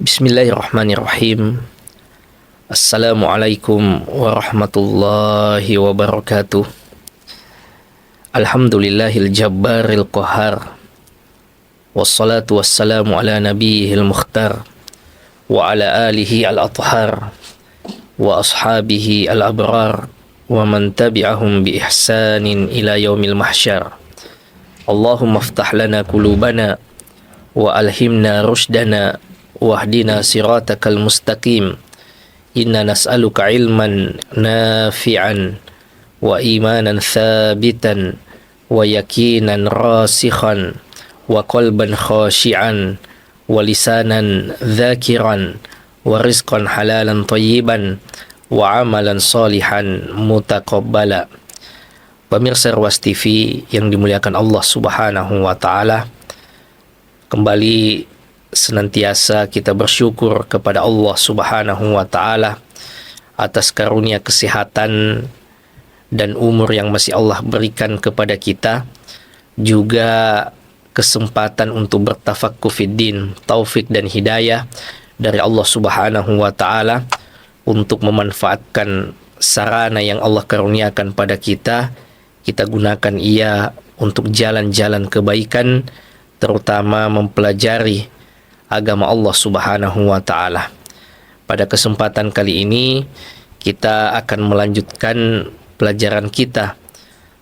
Bismillahirrahmanirrahim. Assalamualaikum warahmatullahi wabarakatuh. Alhamdulillahil jabbaril qahar. Wassalatu wassalamu ala nabiyihil mukhtar wa ala alihi al-athhar wa ashabihi al-abrar wa man tabi'ahum bi ihsanin ila yaumil mahsyar. Allahumma aftah lana qulubana wa alhimna rushdana wahdina siratakal mustaqim. Inna nas'aluka ilman nafi'an wa imanan thabitan wa yakinan rasikhan wa qalban khashi'an wa lisanan dhakiran wa rizqan halalan tayyiban wa amalan salihan mutaqabbala. Pemirsa Ruas TV yang dimuliakan Allah Subhanahu wa taala, kembali senantiasa kita bersyukur kepada Allah Subhanahu wa taala atas karunia kesehatan dan umur yang masih Allah berikan kepada kita, juga kesempatan untuk bertafaqquh fiddin, taufik dan hidayah dari Allah Subhanahu wa taala untuk memanfaatkan sarana yang Allah karuniakan pada kita gunakan ia untuk jalan-jalan kebaikan, terutama mempelajari agama Allah Subhanahu wa taala. Pada kesempatan kali ini kita akan melanjutkan pelajaran kita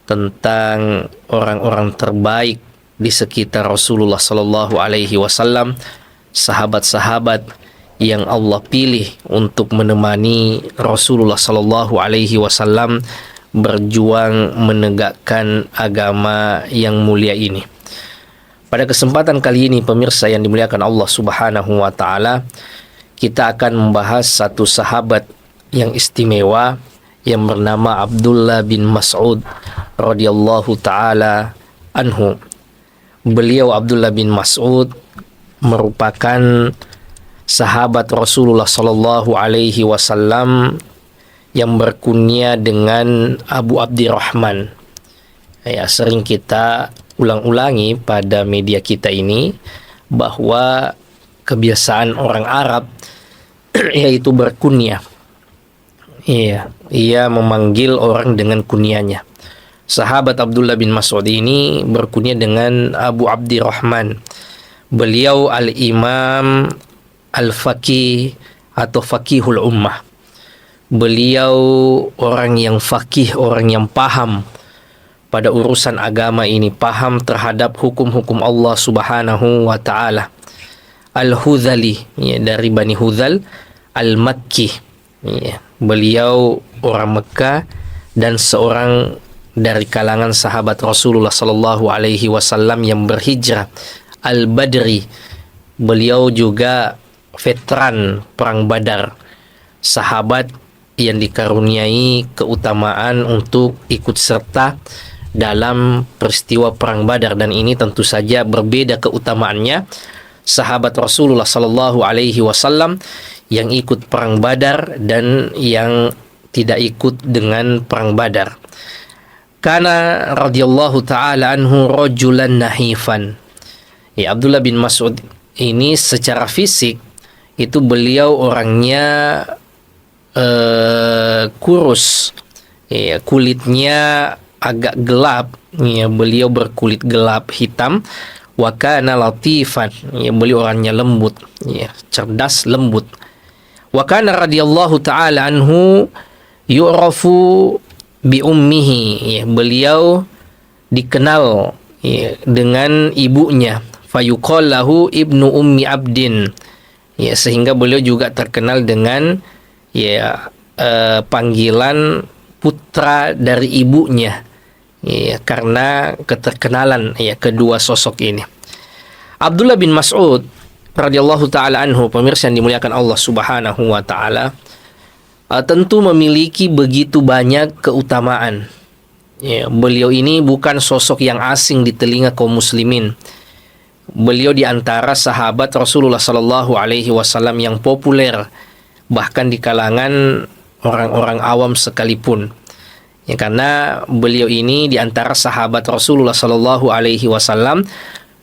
tentang orang-orang terbaik di sekitar Rasulullah sallallahu alaihi wasallam, sahabat-sahabat yang Allah pilih untuk menemani Rasulullah sallallahu alaihi wasallam berjuang menegakkan agama yang mulia ini. Pada kesempatan kali ini, pemirsa yang dimuliakan Allah Subhanahu wa taala, kita akan membahas satu sahabat yang istimewa yang bernama Abdullah bin Mas'ud radhiyallahu taala anhu. Beliau Abdullah bin Mas'ud merupakan sahabat Rasulullah sallallahu alaihi wasallam yang berkunya dengan Abu Abdirrahman. Ya, sering kita ulang-ulangi pada media kita ini bahwa kebiasaan orang Arab yaitu berkunyah. Iya, ia memanggil orang dengan kunyahnya. Sahabat Abdullah bin Mas'ud ini berkunyah dengan Abu Abdirrahman. Beliau al-Imam al-Faqih atau Faqihul Ummah. Beliau orang yang faqih, orang yang paham pada urusan agama ini, paham terhadap hukum-hukum Allah Subhanahu wa taala. Al-Hudhali, ya, dari Bani Hudhal, Al-Makki. Ya, beliau orang Mekah dan seorang dari kalangan sahabat Rasulullah sallallahu alaihi wasallam yang berhijrah. Al-Badri, beliau juga veteran perang Badar, sahabat yang dikaruniai keutamaan untuk ikut serta dalam peristiwa perang Badar, dan ini tentu saja berbeda keutamaannya sahabat Rasulullah sallallahu alaihi wasallam yang ikut perang Badar dan yang tidak ikut dengan perang Badar. Kana radhiyallahu taala anhu rajulan nahifan. Ya, Abdullah bin Mas'ud ini secara fisik itu beliau orangnya kurus, ya, kulitnya agak gelap, ya, beliau berkulit gelap hitam. Wa kana latifan, ya, beliau orangnya lembut, ya, cerdas, lembut. Wa kana radhiyallahu taala anhu yu'rafu bi ummihi, ya, beliau dikenal, ya, dengan ibunya. Fayuqal lahu ibnu ummi abdin, ya, sehingga beliau juga terkenal dengan, ya, panggilan putra dari ibunya, ya, karena keterkenalan, ya, kedua sosok ini. Abdullah bin Mas'ud radhiyallahu taala anhu, pemirsa yang dimuliakan Allah Subhanahu wa taala, tentu memiliki begitu banyak keutamaan. Ya, beliau ini bukan sosok yang asing di telinga kaum muslimin. Beliau di antara sahabat Rasulullah sallallahu alaihi wasallam yang populer bahkan di kalangan orang-orang awam sekalipun. Ya, karena beliau ini di antara sahabat Rasulullah sallallahu alaihi wasallam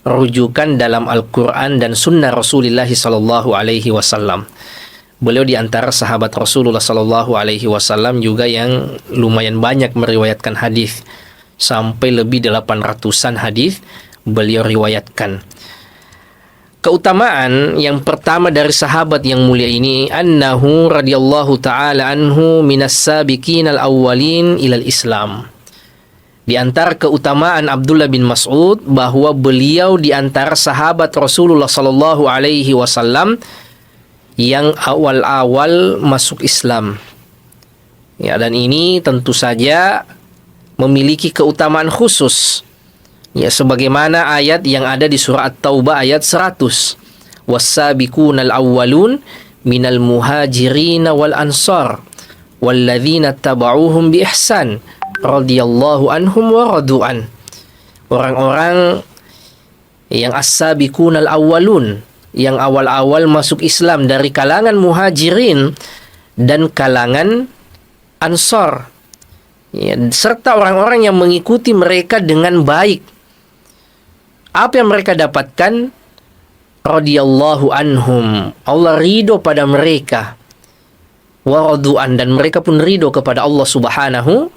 rujukan dalam Al-Quran dan Sunnah Rasulullah Sallallahu Alaihi Wasallam. Beliau di antara sahabat Rasulullah Sallallahu Alaihi Wasallam juga yang lumayan banyak meriwayatkan hadis, sampai lebih 800-an hadis beliau riwayatkan. Keutamaan yang pertama dari sahabat yang mulia ini, annahu radhiyallahu taala anhu minas sabiqin al-awwalin ilal Islam. Di antara keutamaan Abdullah bin Mas'ud bahwa beliau di antara sahabat Rasulullah sallallahu alaihi wasallam yang awal-awal masuk Islam. Ya, dan ini tentu saja memiliki keutamaan khusus. Ya, sebagaimana ayat yang ada di surah At-Taubah ayat 100. Was-sabiqunal awwalun minal muhajirin wal ansar walladzina tabauhum bi ihsan radhiyallahu anhum wa radu'an. Orang-orang yang as-sabiqunal awwalun, yang awal-awal masuk Islam dari kalangan muhajirin dan kalangan ansar, ya, serta orang-orang yang mengikuti mereka dengan baik. Apa yang mereka dapatkan? Radhiyallahu anhum, Allah ridho pada mereka, wa radu'an, dan mereka pun ridho kepada Allah subhanahu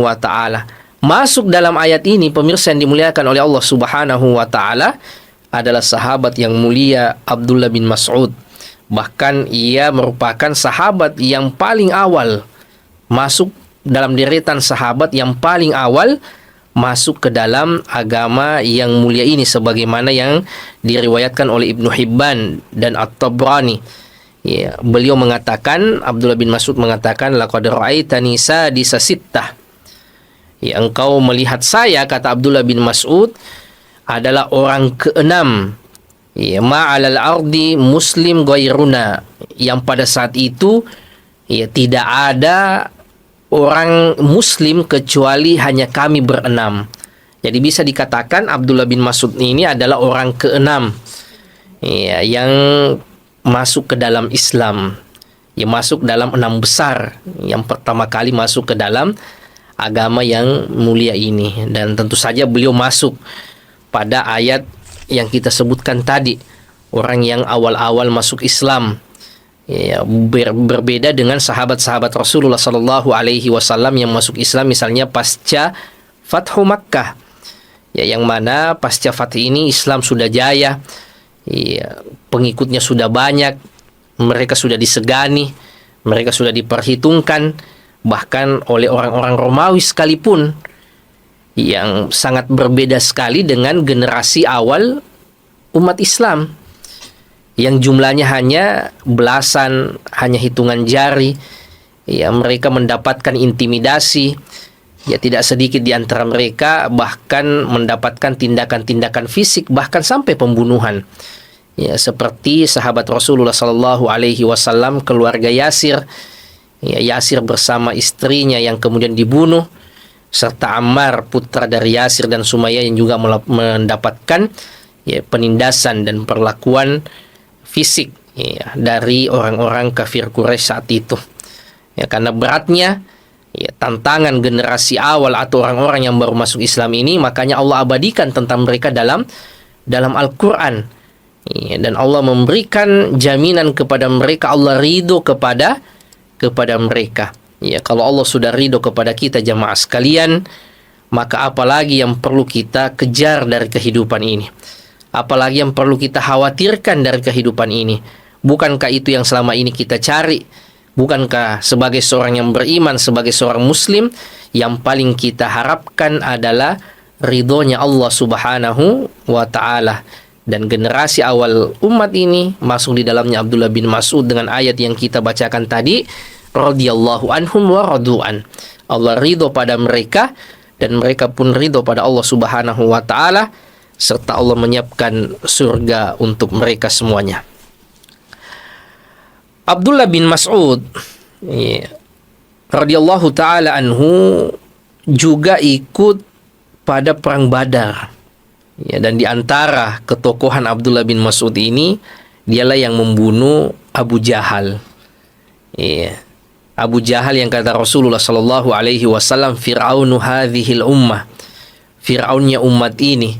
wa ta'ala. Masuk dalam ayat ini, pemirsa yang dimuliakan oleh Allah subhanahu wa ta'ala, adalah sahabat yang mulia Abdullah bin Mas'ud. Bahkan ia merupakan sahabat yang paling awal masuk dalam deretan sahabat yang paling awal masuk ke dalam agama yang mulia ini, sebagaimana yang diriwayatkan oleh Ibnu Hibban dan At-Tabrani. Ya, beliau mengatakan, Abdullah bin Mas'ud mengatakan, laqad ra'aitani sadisa sittah. Ya, engkau melihat saya, kata Abdullah bin Mas'ud, adalah orang keenam. Ya, ma'alal ardi muslim ghairuna, yang pada saat itu ya tidak ada orang muslim kecuali hanya kami berenam. Jadi bisa dikatakan Abdullah bin Mas'ud ini adalah orang keenam, ya, yang masuk ke dalam Islam. Ya, masuk dalam 6 besar yang pertama kali masuk ke dalam agama yang mulia ini. Dan tentu saja beliau masuk pada ayat yang kita sebutkan tadi, orang yang awal-awal masuk Islam. Ya, berbeda dengan sahabat-sahabat Rasulullah sallallahu alaihi wasallam yang masuk Islam misalnya pasca Fathu Makkah. Ya, yang mana pasca Fathu ini Islam sudah jaya. Ya, pengikutnya sudah banyak, mereka sudah disegani, mereka sudah diperhitungkan bahkan oleh orang-orang Romawi sekalipun, yang sangat berbeda sekali dengan generasi awal umat Islam yang jumlahnya hanya belasan, hanya hitungan jari. Ya, mereka mendapatkan intimidasi. Ya, tidak sedikit di antara mereka bahkan mendapatkan tindakan-tindakan fisik, bahkan sampai pembunuhan. Ya, seperti sahabat Rasulullah sallallahu alaihi wasallam, keluarga Yasir. Ya, Yasir bersama istrinya yang kemudian dibunuh, serta Ammar putra dari Yasir dan Sumayyah yang juga mendapatkan ya, penindasan dan perlakuan fisik ya, dari orang-orang kafir Quraisy saat itu. Ya, karena beratnya ya, tantangan generasi awal atau orang-orang yang baru masuk Islam ini, makanya Allah abadikan tentang mereka dalam Al-Quran. Ya, dan Allah memberikan jaminan kepada mereka, Allah ridho kepada mereka. Ya, kalau Allah sudah ridho kepada kita jamaah sekalian, maka apalagi yang perlu kita kejar dari kehidupan ini? Apalagi yang perlu kita khawatirkan dari kehidupan ini? Bukankah itu yang selama ini kita cari? Bukankah sebagai seorang yang beriman, sebagai seorang muslim, yang paling kita harapkan adalah ridhonya Allah subhanahu wa ta'ala? Dan generasi awal umat ini masuk di dalamnya Abdullah bin Mas'ud dengan ayat yang kita bacakan tadi, radhiyallahu anhum wa radu'an. Allah ridho pada mereka dan mereka pun ridho pada Allah subhanahu wa ta'ala, serta Allah menyiapkan surga untuk mereka semuanya. Abdullah bin Mas'ud ya, radhiyallahu ta'ala anhu juga ikut pada perang Badar. Ya, dan di antara ketokohan Abdullah bin Mas'ud ini, dialah yang membunuh Abu Jahal. Ya, Abu Jahal yang kata Rasulullah sallallahu alaihi wasallam, Fir'aunu hadhil ummah, Fir'aunnya umat ini.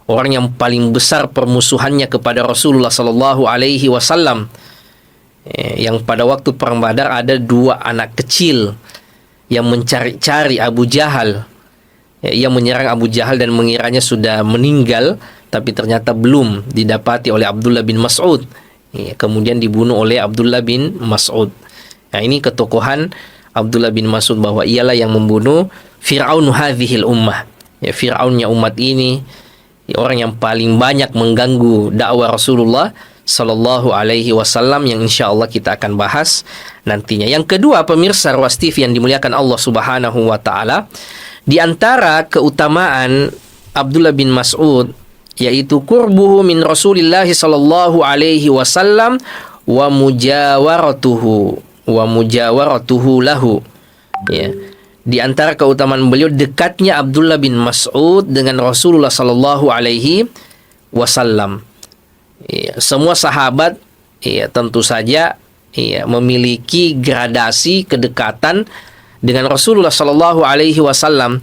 orang yang paling besar permusuhannya kepada Rasulullah sallallahu alaihi wasallam. Yang pada waktu perang Badar ada 2 anak kecil yang mencari-cari Abu Jahal. Ia menyerang Abu Jahal dan mengiranya sudah meninggal, tapi ternyata belum didapati oleh Abdullah bin Mas'ud. Kemudian dibunuh oleh Abdullah bin Mas'ud. Nah, ini ketokohan Abdullah bin Mas'ud, bahwa ialah yang membunuh Fir'aun hadhil ummah. Fir'aunnya umat ini, orang yang paling banyak mengganggu dakwah Rasulullah sallallahu alaihi wasallam, yang insyaallah kita akan bahas nantinya. Yang kedua, pemirsa Ruas TV yang dimuliakan Allah Subhanahu wa taala, di antara keutamaan Abdullah bin Mas'ud yaitu qurbuhu min Rasulillah sallallahu alaihi wasallam wa mujawaratuhu lahu. Ya. Di antara keutamaan beliau, dekatnya Abdullah bin Mas'ud dengan Rasulullah sallallahu alaihi wasallam. Ya, semua sahabat tentu saja memiliki gradasi kedekatan dengan Rasulullah sallallahu alaihi wasallam.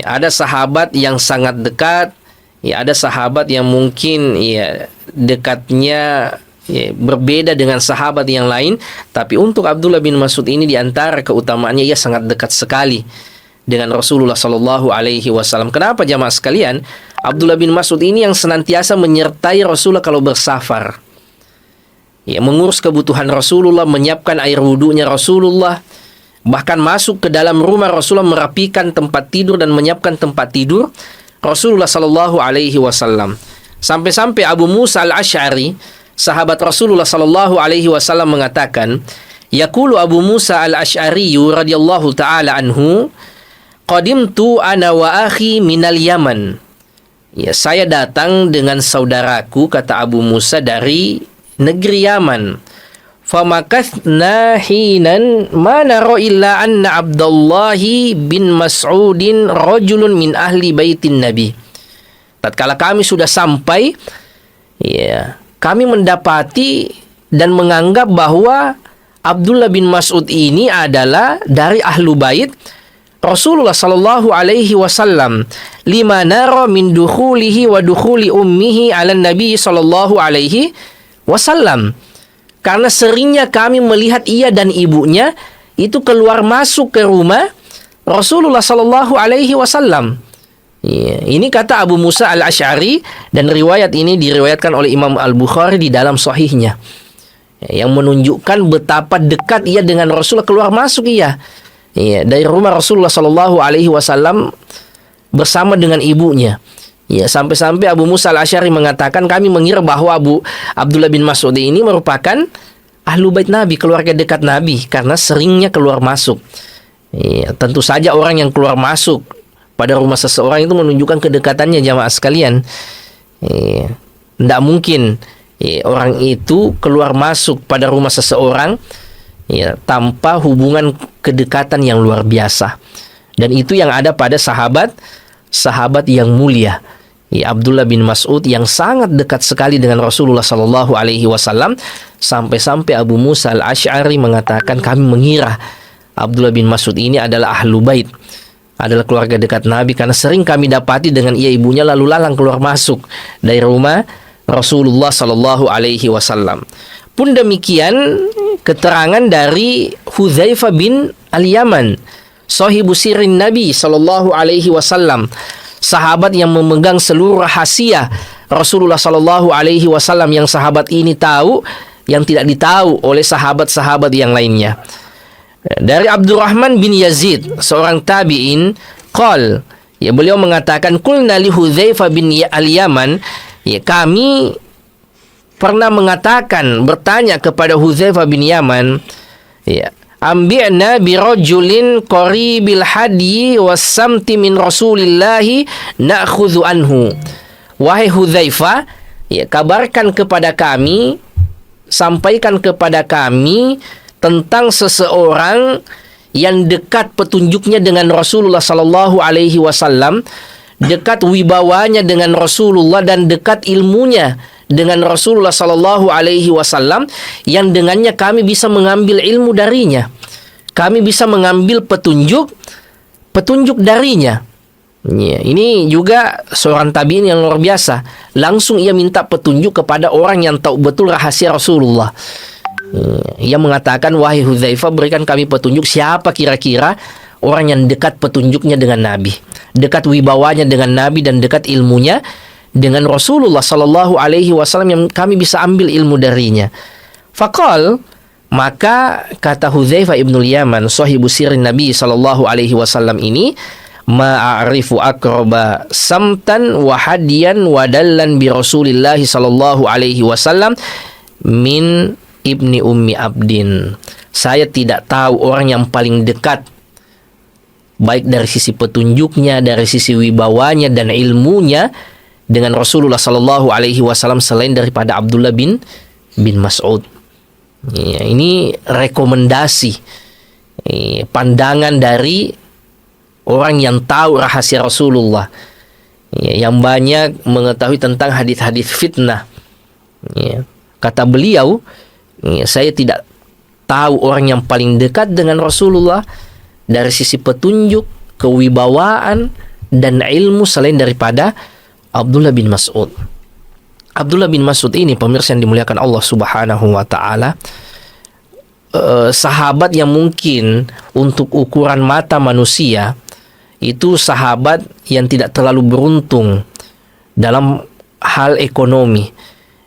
Ada sahabat yang sangat dekat, ada sahabat yang mungkin dekatnya berbeda dengan sahabat yang lain. Tapi untuk Abdullah bin Mas'ud ini, di antara keutamaannya, ia sangat dekat sekali dengan Rasulullah sallallahu alaihi wasallam. Kenapa jamaah sekalian? Abdullah bin Mas'ud ini yang senantiasa menyertai Rasulullah kalau bersafar. Mengurus kebutuhan Rasulullah, menyiapkan air wudunya Rasulullah, bahkan masuk ke dalam rumah Rasulullah, merapikan tempat tidur dan menyiapkan tempat tidur Rasulullah sallallahu alaihi wasallam. Sampai-sampai Abu Musa al-Asy'ari, sahabat Rasulullah sallallahu alaihi wasallam, mengatakan, yaqulu Abu Musa al-Asy'ari radhiyallahu taala anhu, qadimtu ana wa akhi minal Yaman. Saya datang dengan saudaraku, kata Abu Musa, dari negeri Yaman. Famakathna hinan ma nara illa anna Abdullah bin Mas'udin rajulun min ahli baitin Nabi. Tatkala kami sudah sampai, kami mendapati dan menganggap bahwa Abdullah bin Mas'ud ini adalah dari ahlu bait Rasulullah sallallahu alaihi wasallam, lima nara min dukhulihi wa dukhuli ummihi ala Nabi sallallahu alaihi wasallam. Karena seringnya kami melihat ia dan ibunya itu keluar masuk ke rumah Rasulullah sallallahu alaihi wasallam. Ini kata Abu Musa al-Asy'ari, dan riwayat ini diriwayatkan oleh Imam Al-Bukhari di dalam sahihnya, yang menunjukkan betapa dekat ia dengan Rasulullah, keluar masuk ia dari rumah Rasulullah sallallahu alaihi wasallam bersama dengan ibunya. Sampai-sampai Abu Musa al-Asy'ari mengatakan, kami mengira bahwa Abdullah bin Mas'ud ini merupakan ahlu bait Nabi, keluarga dekat Nabi, karena seringnya keluar masuk. Tentu saja orang yang keluar masuk pada rumah seseorang itu menunjukkan kedekatannya, jamaah sekalian. Tidak mungkin orang itu keluar masuk pada rumah seseorang tanpa hubungan kedekatan yang luar biasa. Dan itu yang ada pada sahabat yang mulia. Abdullah bin Mas'ud yang sangat dekat sekali dengan Rasulullah sallallahu alaihi wasallam, sampai-sampai Abu Musa al-Asy'ari mengatakan, kami mengira Abdullah bin Mas'ud ini adalah ahlu bait, adalah keluarga dekat Nabi, karena sering kami dapati dengan ia ibunya lalu lalang keluar masuk dari rumah Rasulullah sallallahu alaihi wasallam. Pun demikian keterangan dari Hudzaifah bin al-Yaman, sahibu sirrin Nabi sallallahu alaihi wasallam, sahabat yang memegang seluruh rahasia Rasulullah sallallahu alaihi wasallam, yang sahabat ini tahu yang tidak ditahu oleh sahabat-sahabat yang lainnya. Dari Abdurrahman bin Yazid, seorang tabi'in, beliau mengatakan, qulna li Hudzaifah bin al-Yaman, kami pernah bertanya kepada Hudzaifah bin Yaman, ambi'na birajulin qaribil hadyi wassamti min Rasulillahi na'khudhu anhu. Wahai Hudzaifah, kabarkan kepada kami, sampaikan kepada kami tentang seseorang yang dekat petunjuknya dengan Rasulullah sallallahu alaihi wasallam, dekat wibawanya dengan Rasulullah, dan dekat ilmunya dengan Rasulullah sallallahu alaihi wasallam, yang dengannya kami bisa mengambil ilmu darinya, kami bisa mengambil petunjuk darinya. Ya, ini juga seorang tabi'in yang luar biasa. Langsung ia minta petunjuk kepada orang yang tahu betul rahasia Rasulullah. Ia mengatakan, wahai Hudzaifah, berikan kami petunjuk siapa kira-kira orang yang dekat petunjuknya dengan Nabi, dekat wibawanya dengan Nabi, dan dekat ilmunya dengan Rasulullah sallallahu alaihi wasallam yang kami bisa ambil ilmu darinya. Faqal, maka kata Hudzaifah ibnul Yaman, sahibu sirin Nabi sallallahu alaihi wasallam ini, ma'arifu akraba samtan wa hadiyan wa dallan bi Rasulillah sallallahu alaihi wasallam min ibni ummi abdin. Saya tidak tahu orang yang paling dekat baik dari sisi petunjuknya, dari sisi wibawanya dan ilmunya dengan Rasulullah sallallahu alaihi wasallam selain daripada Abdullah bin Mas'ud. Ya, ini rekomendasi, pandangan dari orang yang tahu rahasia Rasulullah, ya, yang banyak mengetahui tentang hadis-hadis fitnah. Ya. Kata beliau, ya, saya tidak tahu orang yang paling dekat dengan Rasulullah dari sisi petunjuk, kewibawaan, dan ilmu selain daripada Abdullah bin Mas'ud. Abdullah bin Mas'ud ini, pemirsa yang dimuliakan Allah Subhanahu wa Ta'ala, sahabat yang mungkin untuk ukuran mata manusia itu sahabat yang tidak terlalu beruntung dalam hal ekonomi.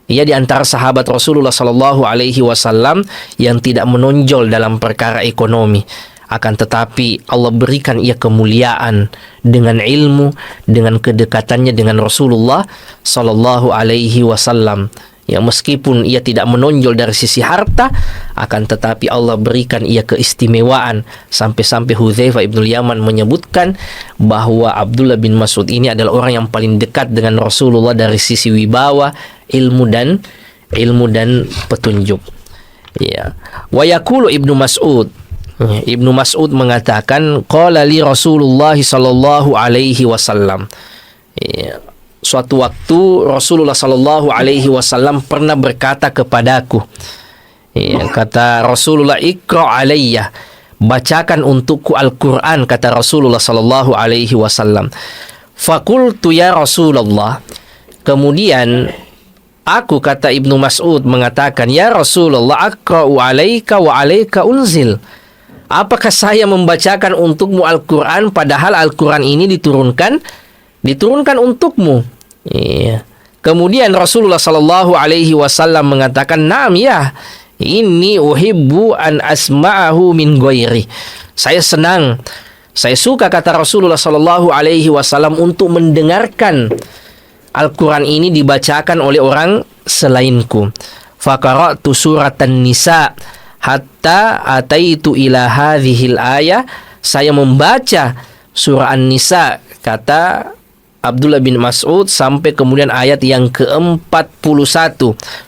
Ia di antara sahabat Rasulullah sallallahu alaihi wasallam yang tidak menonjol dalam perkara ekonomi. Akan tetapi Allah berikan ia kemuliaan dengan ilmu, dengan kedekatannya dengan Rasulullah sallallahu alaihi wasallam. Ya, meskipun ia tidak menonjol dari sisi harta, akan tetapi Allah berikan ia keistimewaan. Sampai-sampai Hudzaifah ibnul Yaman menyebutkan bahwa Abdullah bin Mas'ud ini adalah orang yang paling dekat dengan Rasulullah dari sisi wibawa, ilmu dan petunjuk. Ya. Wa yaqulu Ibnu Mas'ud. Ibnu Mas'ud mengatakan, qala li Rasulullah sallallahu alaihi wasallam. Ya. Suatu waktu Rasulullah sallallahu alaihi wasallam pernah berkata kepadaku, ya, kata Rasulullah, iqra alayya, bacakan untukku Al-Quran, kata Rasulullah sallallahu alaihi wasallam. Fakultu ya Rasulullah, kemudian aku, kata Ibnu Mas'ud, mengatakan, ya Rasulullah, aqra'u alaika wa alaika unzil. Apakah saya membacakan untukmu Al-Quran padahal Al-Quran ini diturunkan untukmu? Iya. Kemudian Rasulullah sallallahu alaihi wasallam mengatakan, "Naam ya, inni uhibbu an asma'ahu min ghairi." Saya senang, saya suka, kata Rasulullah sallallahu alaihi wasallam, untuk mendengarkan Al-Quran ini dibacakan oleh orang selainku. Faqara'tu suratan nisa hatta ataitu ila hadhil ayah. Saya membaca surah An-Nisa, kata Abdullah bin Mas'ud, sampai kemudian ayat yang ke-41.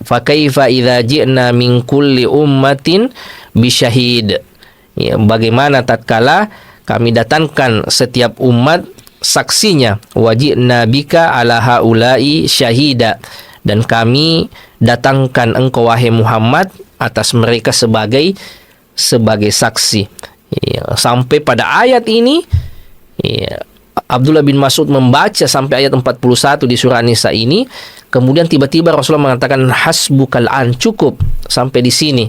Fa kaifa idza ji'na min kulli ummatin bisyahid. Ya, bagaimana tatkala kami datangkan setiap umat saksinya, waji'na bika ala haula'i syahida, dan kami datangkan engkau wahai Muhammad atas mereka sebagai saksi. Ya, sampai pada ayat ini, ya, Abdullah bin Mas'ud membaca sampai ayat 41 di surah An-Nisa ini. Kemudian tiba-tiba Rasulullah mengatakan, hasbukal an, cukup sampai di sini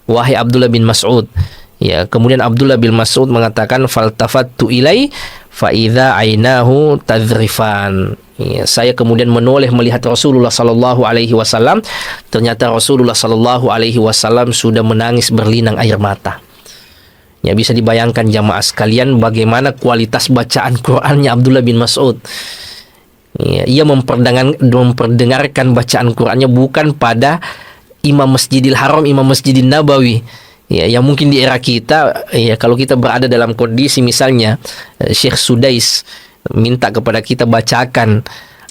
wahai Abdullah bin Mas'ud. Ya, kemudian Abdullah bin Mas'ud mengatakan, faltafattu ilai fa idza ainahu tadrifan. Ya, saya kemudian menoleh melihat Rasulullah sallallahu alaihi wasallam. Ternyata Rasulullah sallallahu alaihi wasallam sudah menangis berlinang air mata. Ya, bisa dibayangkan jamaah sekalian bagaimana kualitas bacaan Qur'annya Abdullah bin Mas'ud. Ya, ia memperdengarkan bacaan Qur'annya bukan pada Imam Masjidil Haram, Imam Masjidil Nabawi. Ya, yang mungkin di era kita, ya, kalau kita berada dalam kondisi misalnya Syekh Sudais minta kepada kita bacakan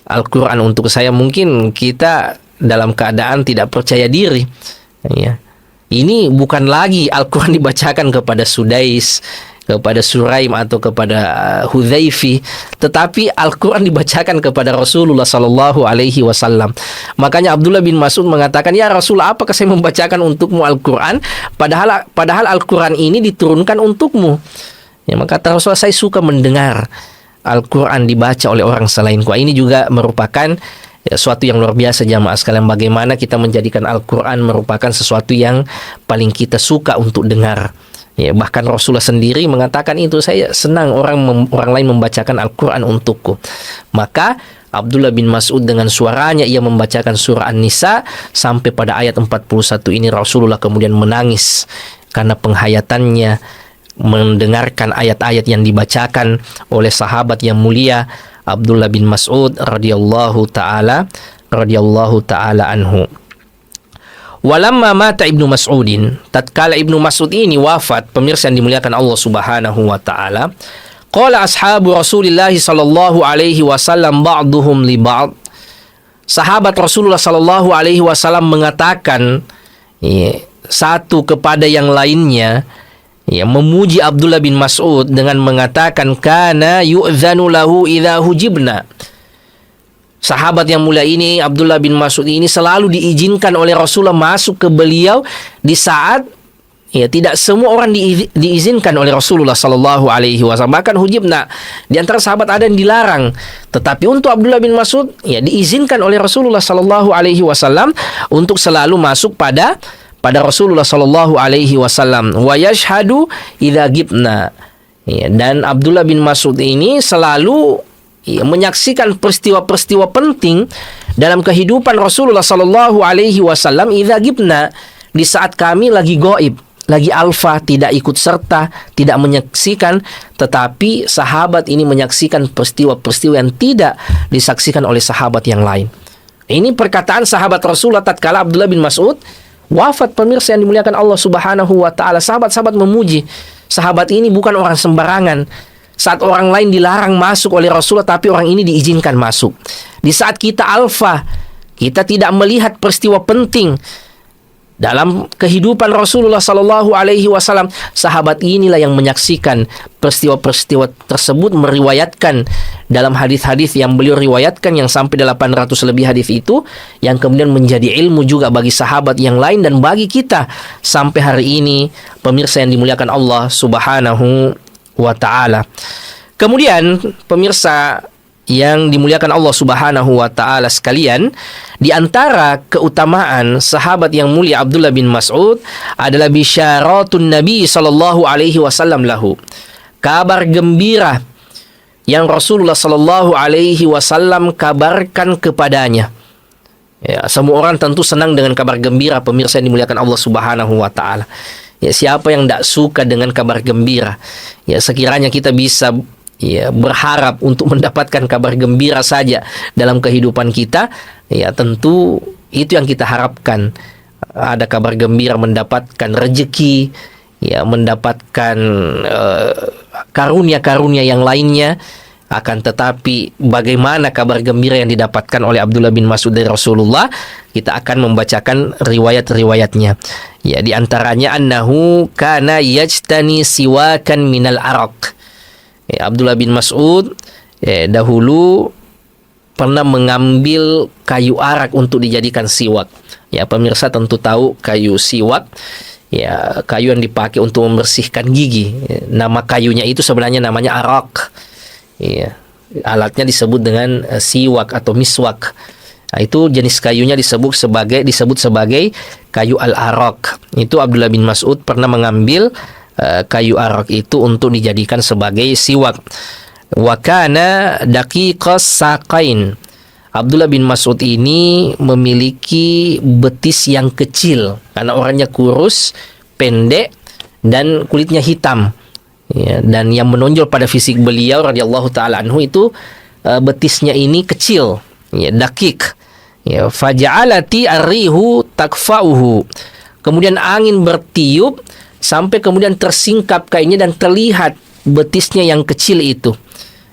Al-Quran untuk saya, mungkin kita dalam keadaan tidak percaya diri. Ya. Ini bukan lagi Al-Quran dibacakan kepada Sudais, kepada Suraim, atau kepada Hudzaifi, tetapi Al-Quran dibacakan kepada Rasulullah sallallahu alaihi wasallam. Makanya Abdullah bin Mas'ud mengatakan, ya Rasulullah, apakah saya membacakan untukmu Al-Quran padahal Al-Quran ini diturunkan untukmu? Ya, maka kata Rasulullah, saya suka mendengar Al-Quran dibaca oleh orang selainku. Ini juga merupakan suatu yang luar biasa jamaah sekalian, bagaimana kita menjadikan Al-Quran merupakan sesuatu yang paling kita suka untuk dengar. Ya, bahkan Rasulullah sendiri mengatakan itu, saya senang orang lain membacakan Al-Quran untukku. Maka Abdullah bin Mas'ud dengan suaranya ia membacakan surah An-Nisa sampai pada ayat 41 ini. Rasulullah kemudian menangis karena penghayatannya mendengarkan ayat-ayat yang dibacakan oleh sahabat yang mulia Abdullah bin Mas'ud radhiyallahu taala anhu. Walamma mata Ibnu Mas'udin, tatkala Ibnu Mas'ud ini wafat, pemirsa yang dimuliakan Allah Subhanahu wa taala, qala ashabu Rasulillah sallallahu alaihi wasallam ba'duhum li ba'd. Sahabat Rasulullah sallallahu alaihi wasallam mengatakan satu kepada yang lainnya, memuji Abdullah bin Mas'ud dengan mengatakan kana yu'dzanu lahu idza hujibna. Sahabat yang mulia ini, Abdullah bin Mas'ud ini, selalu diizinkan oleh Rasulullah masuk ke beliau di saat tidak semua orang diizinkan oleh Rasulullah sallallahu alaihi wasallam. Bahkan hujibna, di antara sahabat ada yang dilarang, tetapi untuk Abdullah bin Mas'ud diizinkan oleh Rasulullah sallallahu alaihi wasallam untuk selalu masuk pada Rasulullah sallallahu alaihi wasallam. Wa yashhadu idza gibna. Dan Abdullah bin Mas'ud ini selalu menyaksikan peristiwa-peristiwa penting dalam kehidupan Rasulullah sallallahu alaihi wasallam idza gibna, di saat kami lagi gaib, lagi alfa, tidak ikut serta, tidak menyaksikan, tetapi sahabat ini menyaksikan peristiwa-peristiwa yang tidak disaksikan oleh sahabat yang lain. Ini perkataan sahabat Rasulullah tatkala Abdullah bin Mas'ud wafat, pemirsa yang dimuliakan Allah Subhanahu wa taala. Sahabat-sahabat memuji. Sahabat ini bukan orang sembarangan. Saat orang lain dilarang masuk oleh Rasulullah, tapi orang ini diizinkan masuk. Di saat kita alfa, kita tidak melihat peristiwa penting dalam kehidupan Rasulullah sallallahu alaihi wasallam, sahabat inilah yang menyaksikan peristiwa-peristiwa tersebut, meriwayatkan dalam hadis-hadis yang beliau riwayatkan yang sampai 800 lebih hadis itu, yang kemudian menjadi ilmu juga bagi sahabat yang lain dan bagi kita sampai hari ini, pemirsa yang dimuliakan Allah Subhanahu wa taala. Kemudian pemirsa yang dimuliakan Allah Subhanahu wa taala sekalian, di antara keutamaan sahabat yang mulia Abdullah bin Mas'ud adalah bisyaratun Nabi sallallahu alaihi wasallam lahu. Kabar gembira yang Rasulullah sallallahu alaihi wasallam kabarkan kepadanya. Ya, semua orang tentu senang dengan kabar gembira, pemirsa yang dimuliakan Allah Subhanahu wa taala. Ya, siapa yang tidak suka dengan kabar gembira? Ya, sekiranya kita bisa berharap untuk mendapatkan kabar gembira saja dalam kehidupan kita, ya tentu itu yang kita harapkan. Ada kabar gembira, mendapatkan rezeki, ya mendapatkan karunia-karunia yang lainnya. Akan tetapi bagaimana kabar gembira yang didapatkan oleh Abdullah bin Mas'ud dari Rasulullah? Kita akan membacakan riwayat-riwayatnya. Ya, di antaranya annahu kana yajtani siwakan minal araq. Ya, Abdullah bin Mas'ud dahulu pernah mengambil kayu arak untuk dijadikan siwak. Ya, pemirsa tentu tahu kayu siwak. Ya, kayu yang dipakai untuk membersihkan gigi. Nama kayunya itu sebenarnya namanya arak. Ya, alatnya disebut dengan siwak atau miswak. Nah, itu jenis kayunya disebut sebagai kayu al-arak. Itu Abdullah bin Mas'ud pernah mengambil kayu arak itu untuk dijadikan sebagai siwak. Wa kana daqiqas saqain. Abdullah bin Mas'ud ini memiliki betis yang kecil karena orangnya kurus, pendek, dan kulitnya hitam. Ya, dan yang menonjol pada fisik beliau radhiyallahu taala anhu itu betisnya ini kecil, ya, dakik. Ya, faja'alati arrihu takfa'uhu. Kemudian angin bertiup sampai kemudian tersingkap kainnya dan terlihat betisnya yang kecil itu,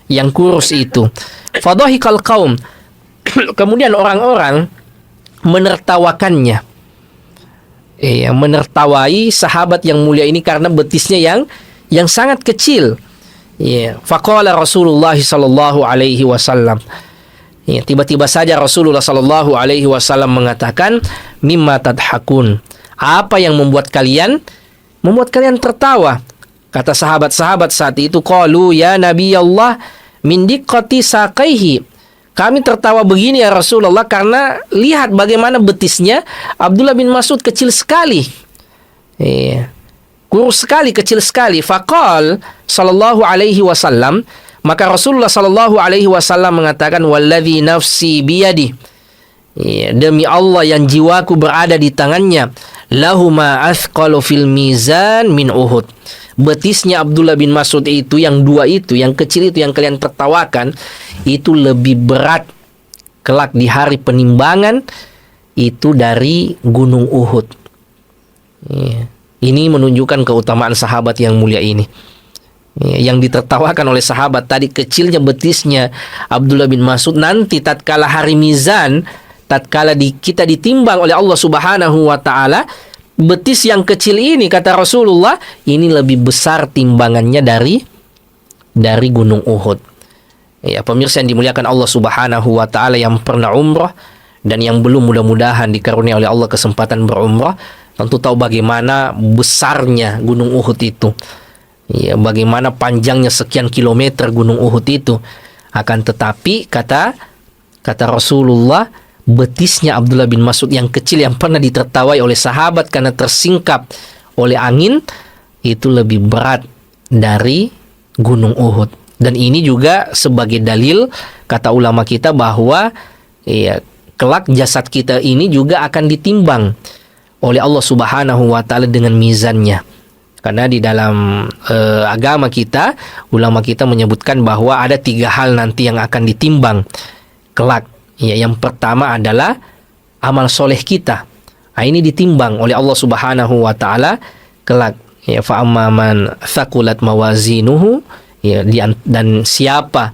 yang kurus itu. Fadhahikal qaum. Kemudian orang-orang menertawakannya. Menertawai sahabat yang mulia ini karena betisnya yang sangat kecil. Faqala Rasulullah sallallahu alaihi wasallam. Tiba-tiba saja Rasulullah sallallahu alaihi wasallam mengatakan, "Mimma tadhakun?" Apa yang membuat kalian tertawa? Kata sahabat-sahabat saat itu, qalu ya Nabi Allah, min diqqati saqaihi. Kami tertawa begini ya Rasulullah karena lihat bagaimana betisnya Abdullah bin Mas'ud kecil sekali. Kurus sekali, kecil sekali. Faqal sallallahu alaihi wasallam, maka Rasulullah sallallahu alaihi wasallam mengatakan, walladzi nafsi biyadi. Demi Allah yang jiwaku berada di tangannya, lahuma athqalu fil mizan min Uhud. Betisnya Abdullah bin Mas'ud itu, yang dua itu, yang kecil itu yang kalian tertawakan, itu lebih berat kelak di hari penimbangan itu dari gunung Uhud. Ini menunjukkan keutamaan sahabat yang mulia ini. Yang ditertawakan oleh sahabat tadi kecilnya betisnya Abdullah bin Mas'ud, nanti tatkala hari mizan, tatkala kita ditimbang oleh Allah Subhanahu wa taala, betis yang kecil ini, kata Rasulullah, ini lebih besar timbangannya dari gunung Uhud. Ya, pemirsa yang dimuliakan Allah Subhanahu wa taala yang pernah umrah dan yang belum, mudah-mudahan dikaruniai oleh Allah kesempatan berumrah, tentu tahu bagaimana besarnya gunung Uhud itu. Ya, bagaimana panjangnya sekian kilometer gunung Uhud itu. Akan tetapi kata Rasulullah, betisnya Abdullah bin Mas'ud yang kecil yang pernah ditertawai oleh sahabat karena tersingkap oleh angin, itu lebih berat dari gunung Uhud. Dan ini juga sebagai dalil, kata ulama kita, bahwa kelak jasad kita ini juga akan ditimbang oleh Allah Subhanahu wa taala dengan mizannya. Karena di dalam agama kita, ulama kita menyebutkan bahwa ada 3 hal nanti yang akan ditimbang kelak. Yang pertama adalah amal soleh kita. Ini ditimbang oleh Allah Subhanahu wa taala kelak. Fa amman thaqulat mawazinuhu, dan siapa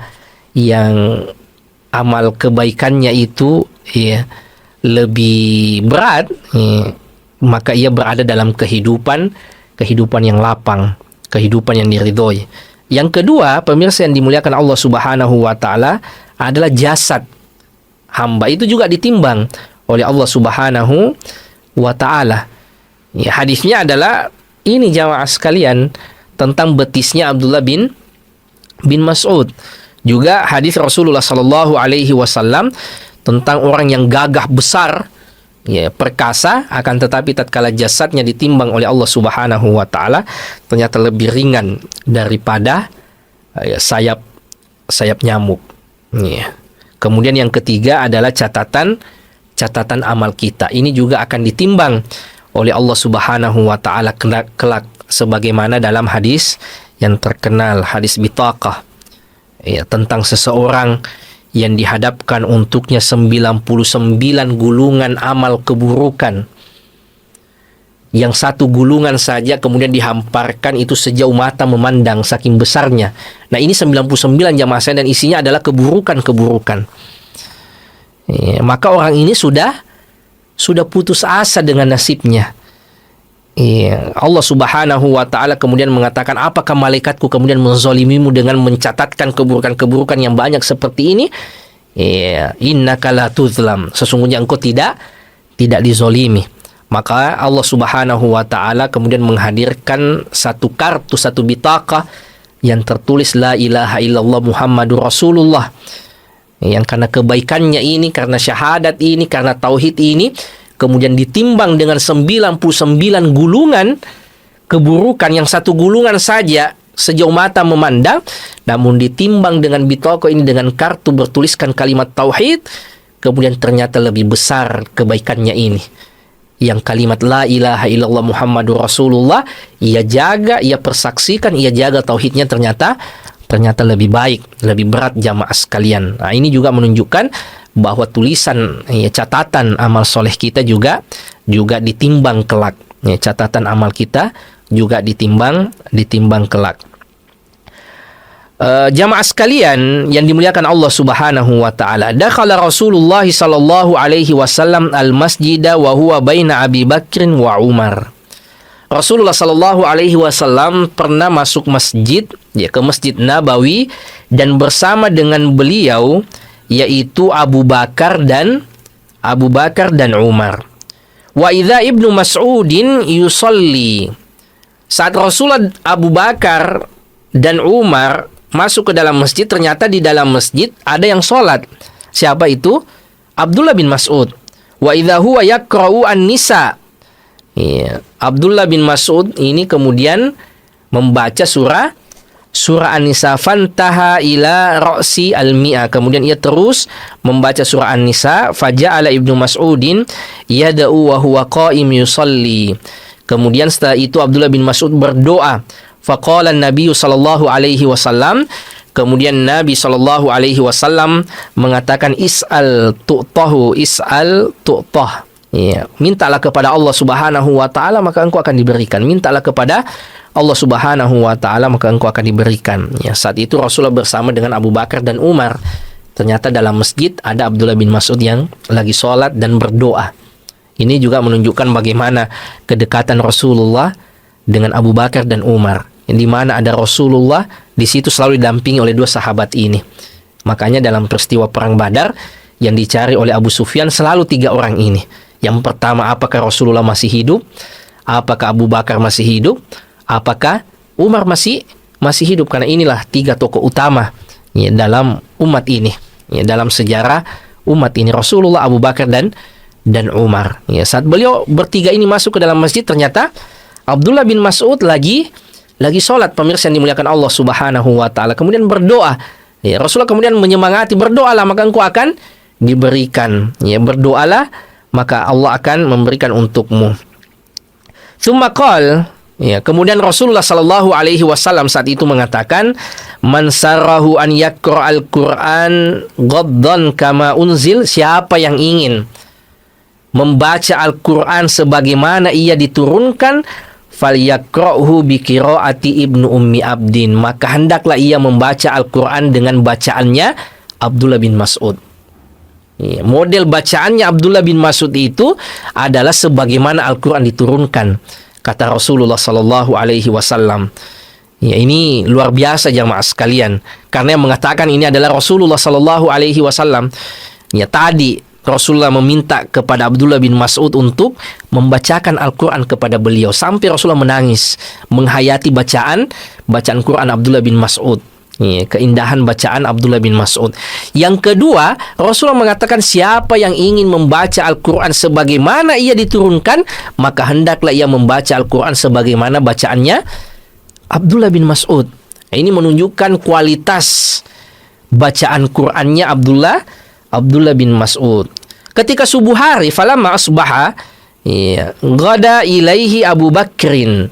yang amal kebaikannya itu lebih berat, maka ia berada dalam kehidupan yang lapang, kehidupan yang diridhoi. Yang kedua, pemirsa yang dimuliakan Allah Subhanahu wa taala, adalah jasad hamba itu juga ditimbang oleh Allah Subhanahu wa taala. Hadisnya adalah ini, jamaah sekalian, tentang betisnya Abdullah bin Mas'ud. Juga hadis Rasulullah sallallahu alaihi wasallam tentang orang yang gagah besar, perkasa, akan tetapi tatkala jasadnya ditimbang oleh Allah Subhanahu wa taala ternyata lebih ringan daripada sayap nyamuk. Kemudian yang ketiga adalah catatan amal kita. Ini juga akan ditimbang oleh Allah Subhanahu wa taala kelak, sebagaimana dalam hadis yang terkenal, hadis bitaqah, tentang seseorang yang dihadapkan untuknya 99 gulungan amal keburukan. Yang satu gulungan saja kemudian dihamparkan itu sejauh mata memandang, saking besarnya. Nah, ini 99 jamaah saya, dan isinya adalah keburukan. Maka orang ini sudah putus asa dengan nasibnya. Allah Subhanahu wa taala kemudian mengatakan, apakah malaikatku kemudian menzalimimu dengan mencatatkan keburukan-keburukan yang banyak seperti ini? Innaka la tuzlam, sesungguhnya engkau tidak dizolimi. Maka Allah Subhanahu wa taala kemudian menghadirkan satu kartu, satu bitaqah yang tertulis la ilaha illallah Muhammadur Rasulullah. Yang karena kebaikannya ini, karena syahadat ini, karena tauhid ini, kemudian ditimbang dengan 99 gulungan keburukan. Yang satu gulungan saja sejauh mata memandang, namun ditimbang dengan bitaqah ini, dengan kartu bertuliskan kalimat tauhid, kemudian ternyata lebih besar kebaikannya ini. Yang kalimat la ilaha illallah Muhammadur Rasulullah ia jaga, ia persaksikan, ia jaga tauhidnya, ternyata lebih baik, lebih berat, jamaah sekalian. Nah, ini juga menunjukkan bahwa tulisan, catatan amal soleh kita juga ditimbang kelak. Catatan amal kita juga ditimbang kelak. Jamaah sekalian yang dimuliakan Allah Subhanahu wa taala, dakhala Rasulullah sallallahu alaihi wasallam al-masjida wa huwa baina Abi Bakrin wa Umar. Rasulullah sallallahu alaihi wasallam pernah masuk masjid, ke Masjid Nabawi, dan bersama dengan beliau yaitu Abu Bakar dan Umar. Wa idza Ibnu Mas'udin yusalli. Saat Rasulullah, Abu Bakar dan Umar masuk ke dalam masjid, ternyata di dalam masjid ada yang sholat. Siapa itu? Abdullah bin Mas'ud. Wa idza huwa yaqra'u an-nisa. Ya, Abdullah bin Mas'ud ini kemudian membaca surah An-Nisa, fantaha ila ra'si al-mi'ah. Kemudian ia terus membaca surah An-Nisa, faja'ala Ibnu Mas'udin yad'u wa huwa qa'im yusalli. Kemudian setelah itu Abdullah bin Mas'ud berdoa. Faqala an-nabiy sallallahu alaihi wasallam, kemudian Nabi sallallahu alaihi wasallam mengatakan is'al tu'tahu, is'al tu'tah. Ya, mintalah kepada Allah Subhanahu wa taala maka engkau akan diberikan. Mintalah kepada Allah Subhanahu wa taala maka engkau akan diberikan. Ya, saat itu Rasulullah bersama dengan Abu Bakar dan Umar. Ternyata dalam masjid ada Abdullah bin Mas'ud yang lagi sholat dan berdoa. Ini juga menunjukkan bagaimana kedekatan Rasulullah dengan Abu Bakar dan Umar. Yang di mana ada Rasulullah, di situ selalu didampingi oleh dua sahabat ini. Makanya dalam peristiwa perang Badar yang dicari oleh Abu Sufyan selalu tiga orang ini. Yang pertama, apakah Rasulullah masih hidup? Apakah Abu Bakar masih hidup? Apakah Umar masih hidup? Karena inilah tiga tokoh utama ya, dalam umat ini, ya, dalam sejarah umat ini, Rasulullah, Abu Bakar dan Umar. Ya, saat beliau bertiga ini masuk ke dalam masjid, ternyata Abdullah bin Mas'ud lagi sholat, pemirsa yang dimuliakan Allah Subhanahu wa taala. Kemudian berdoa. Ya, Rasulullah kemudian menyemangati, berdoalah maka engkau akan diberikan. Ya, berdoalah maka Allah akan memberikan untukmu. Tsumma qala, ya, kemudian Rasulullah sallallahu alaihi wasallam saat itu mengatakan, "Man sarahu an yaqra'al Qur'an ghaddan kama unzil." Siapa yang ingin membaca Al-Qur'an sebagaimana ia diturunkan, falyaqra'hu bi qiraati Ibnu Ummi Abdin. Maka hendaklah ia membaca Al-Qur'an dengan bacaannya Abdullah bin Mas'ud. Ya, model bacaannya Abdullah bin Mas'ud itu adalah sebagaimana Al-Qur'an diturunkan, kata Rasulullah sallallahu alaihi wasallam. Ya, ini luar biasa jamaah sekalian, karena yang mengatakan ini adalah Rasulullah sallallahu alaihi wasallam. Ya, tadi Rasulullah meminta kepada Abdullah bin Mas'ud untuk membacakan Al-Qur'an kepada beliau, sampai Rasulullah menangis menghayati bacaan Quran Abdullah bin Mas'ud. Ya, keindahan bacaan Abdullah bin Mas'ud. Yang kedua, Rasulullah mengatakan siapa yang ingin membaca Al-Quran sebagaimana ia diturunkan, maka hendaklah ia membaca Al-Quran sebagaimana bacaannya Abdullah bin Mas'ud. Ini menunjukkan kualitas bacaan Qurannya Abdullah bin Mas'ud. Ketika subuh hari, falamma asbaha, ya, ghada ilaihi Abu Bakrin.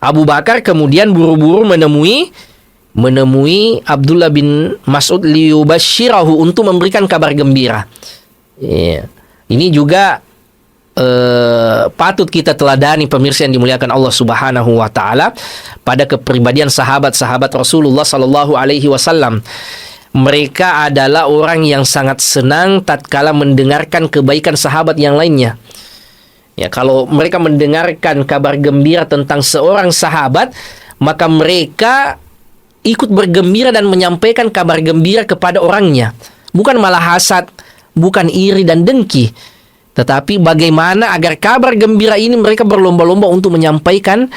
Abu Bakar kemudian buru-buru menemui Abdullah bin Mas'ud liyubashirahu, untuk memberikan kabar gembira. Ya. Ini juga patut kita teladani, pemirsa yang dimuliakan Allah Subhanahu wa taala, pada kepribadian sahabat-sahabat Rasulullah sallallahu alaihi wasallam. Mereka adalah orang yang sangat senang tatkala mendengarkan kebaikan sahabat yang lainnya. Ya, kalau mereka mendengarkan kabar gembira tentang seorang sahabat, maka mereka ikut bergembira dan menyampaikan kabar gembira kepada orangnya. Bukan malah hasad, bukan iri dan dengki, tetapi bagaimana agar kabar gembira ini mereka berlomba-lomba untuk menyampaikan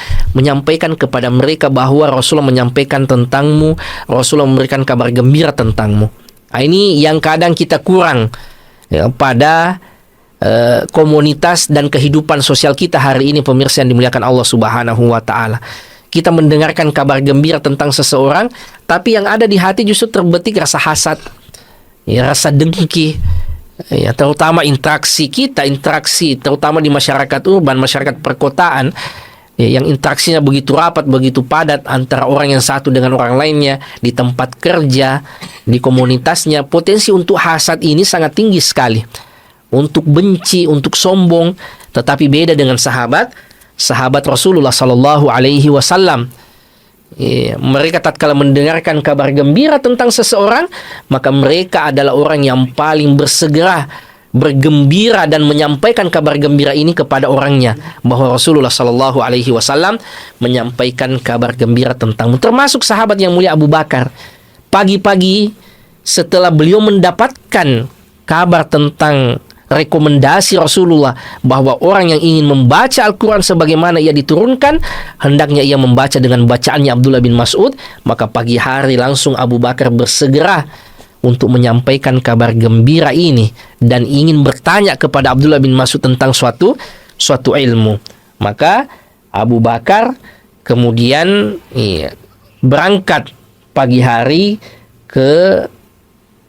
kepada mereka bahwa Rasulullah menyampaikan tentangmu, Rasulullah memberikan kabar gembira tentangmu. Nah, ini yang kadang kita kurang ya, pada komunitas dan kehidupan sosial kita hari ini, pemirsa yang dimuliakan Allah Subhanahu wa taala. Kita mendengarkan kabar gembira tentang seseorang, tapi yang ada di hati justru terbetik rasa hasad, ya, rasa dengki, ya, terutama interaksi terutama di masyarakat urban, masyarakat perkotaan, ya, yang interaksinya begitu rapat, begitu padat antara orang yang satu dengan orang lainnya, di tempat kerja, di komunitasnya. Potensi untuk hasad ini sangat tinggi sekali, untuk benci, untuk sombong. Tetapi beda dengan sahabat Rasulullah sallallahu alaihi wasallam. Mereka tatkala mendengarkan kabar gembira tentang seseorang, maka mereka adalah orang yang paling bersegera bergembira dan menyampaikan kabar gembira ini kepada orangnya, bahwa Rasulullah sallallahu alaihi wasallam menyampaikan kabar gembira tentangmu. Termasuk sahabat yang mulia Abu Bakar. Pagi-pagi setelah beliau mendapatkan kabar tentang rekomendasi Rasulullah bahwa orang yang ingin membaca Al-Quran sebagaimana ia diturunkan, hendaknya ia membaca dengan bacaannya Abdullah bin Mas'ud. Maka pagi hari langsung Abu Bakar bersegera untuk menyampaikan kabar gembira ini dan ingin bertanya kepada Abdullah bin Mas'ud tentang suatu ilmu. Maka Abu Bakar kemudian berangkat pagi hari ke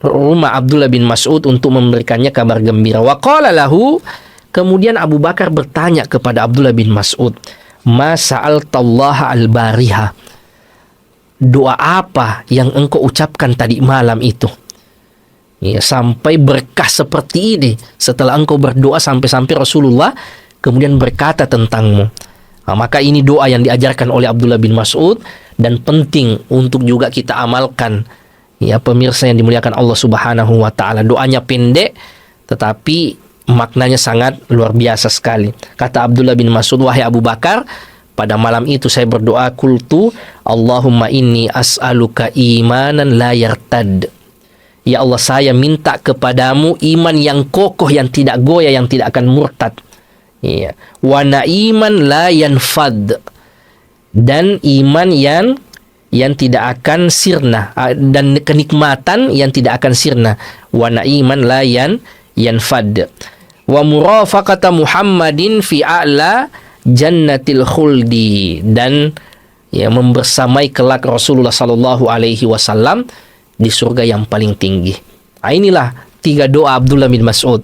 rumah Abdullah bin Mas'ud untuk memberikannya kabar gembira. Wa qala lahu, kemudian Abu Bakar bertanya kepada Abdullah bin Mas'ud, "Ma sa'altallaha al-bariha?" Doa apa yang engkau ucapkan tadi malam itu? Sampai berkah seperti ini setelah engkau berdoa sampai-sampai Rasulullah kemudian berkata tentangmu. Maka ini doa yang diajarkan oleh Abdullah bin Mas'ud dan penting untuk juga kita amalkan. Ya, pemirsa yang dimuliakan Allah Subhanahu wa taala. Doanya pendek tetapi maknanya sangat luar biasa sekali. Kata Abdullah bin Mas'ud, "Wahai Abu Bakar, pada malam itu saya berdoa, qultu Allahumma inni as'aluka imanan la yartad." Ya Allah, saya minta kepadamu iman yang kokoh, yang tidak goyah, yang tidak akan murtad. Ya. Wa na'iman la yanfad, dan iman yang tidak akan sirna, dan kenikmatan yang tidak akan sirna. Wa na'iman la yanfad. Wa murafaqata Muhammadin fi a'la jannatil khuldi, dan membersamai kelak Rasulullah sallallahu alaihi wasallam di surga yang paling tinggi. Inilah 3 doa Abdullah bin Mas'ud.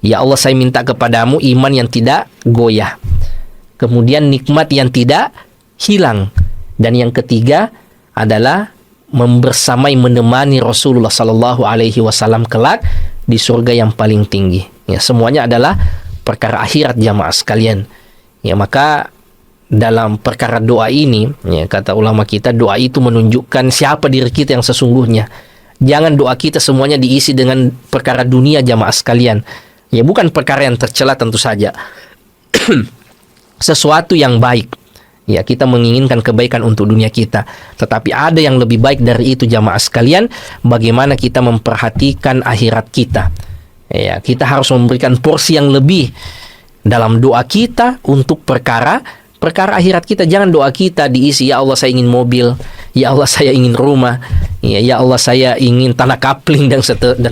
Ya Allah, saya minta kepadamu iman yang tidak goyah, kemudian nikmat yang tidak hilang, dan yang ketiga adalah membersamai, menemani Rasulullah sallallahu alaihi wasallam kelak di surga yang paling tinggi. Ya, semuanya adalah perkara akhirat jamaah sekalian. Ya, maka dalam perkara doa ini, kata ulama kita, doa itu menunjukkan siapa diri kita yang sesungguhnya. Jangan doa kita semuanya diisi dengan perkara dunia jamaah sekalian. Ya, bukan perkara yang tercela tentu saja. Sesuatu yang baik. Ya, kita menginginkan kebaikan untuk dunia kita. Tetapi ada yang lebih baik dari itu jamaah sekalian. Bagaimana kita memperhatikan akhirat kita. Ya, kita harus memberikan porsi yang lebih dalam doa kita untuk perkara akhirat kita. Jangan doa kita diisi, ya Allah saya ingin mobil, ya Allah saya ingin rumah, ya Allah saya ingin tanah kapling, dan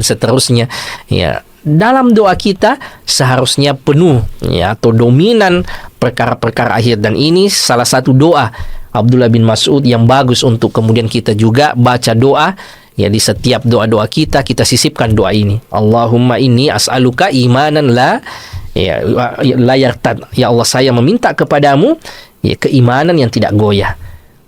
seterusnya. Ya, dalam doa kita seharusnya penuh atau dominan perkara-perkara akhir, dan ini salah satu doa Abdullah bin Mas'ud yang bagus untuk kemudian kita juga baca doa. Ya, di setiap doa-doa kita sisipkan doa ini. Allahumma inni as'aluka imanan la yartad. Ya Allah, saya meminta kepadamu keimanan yang tidak goyah.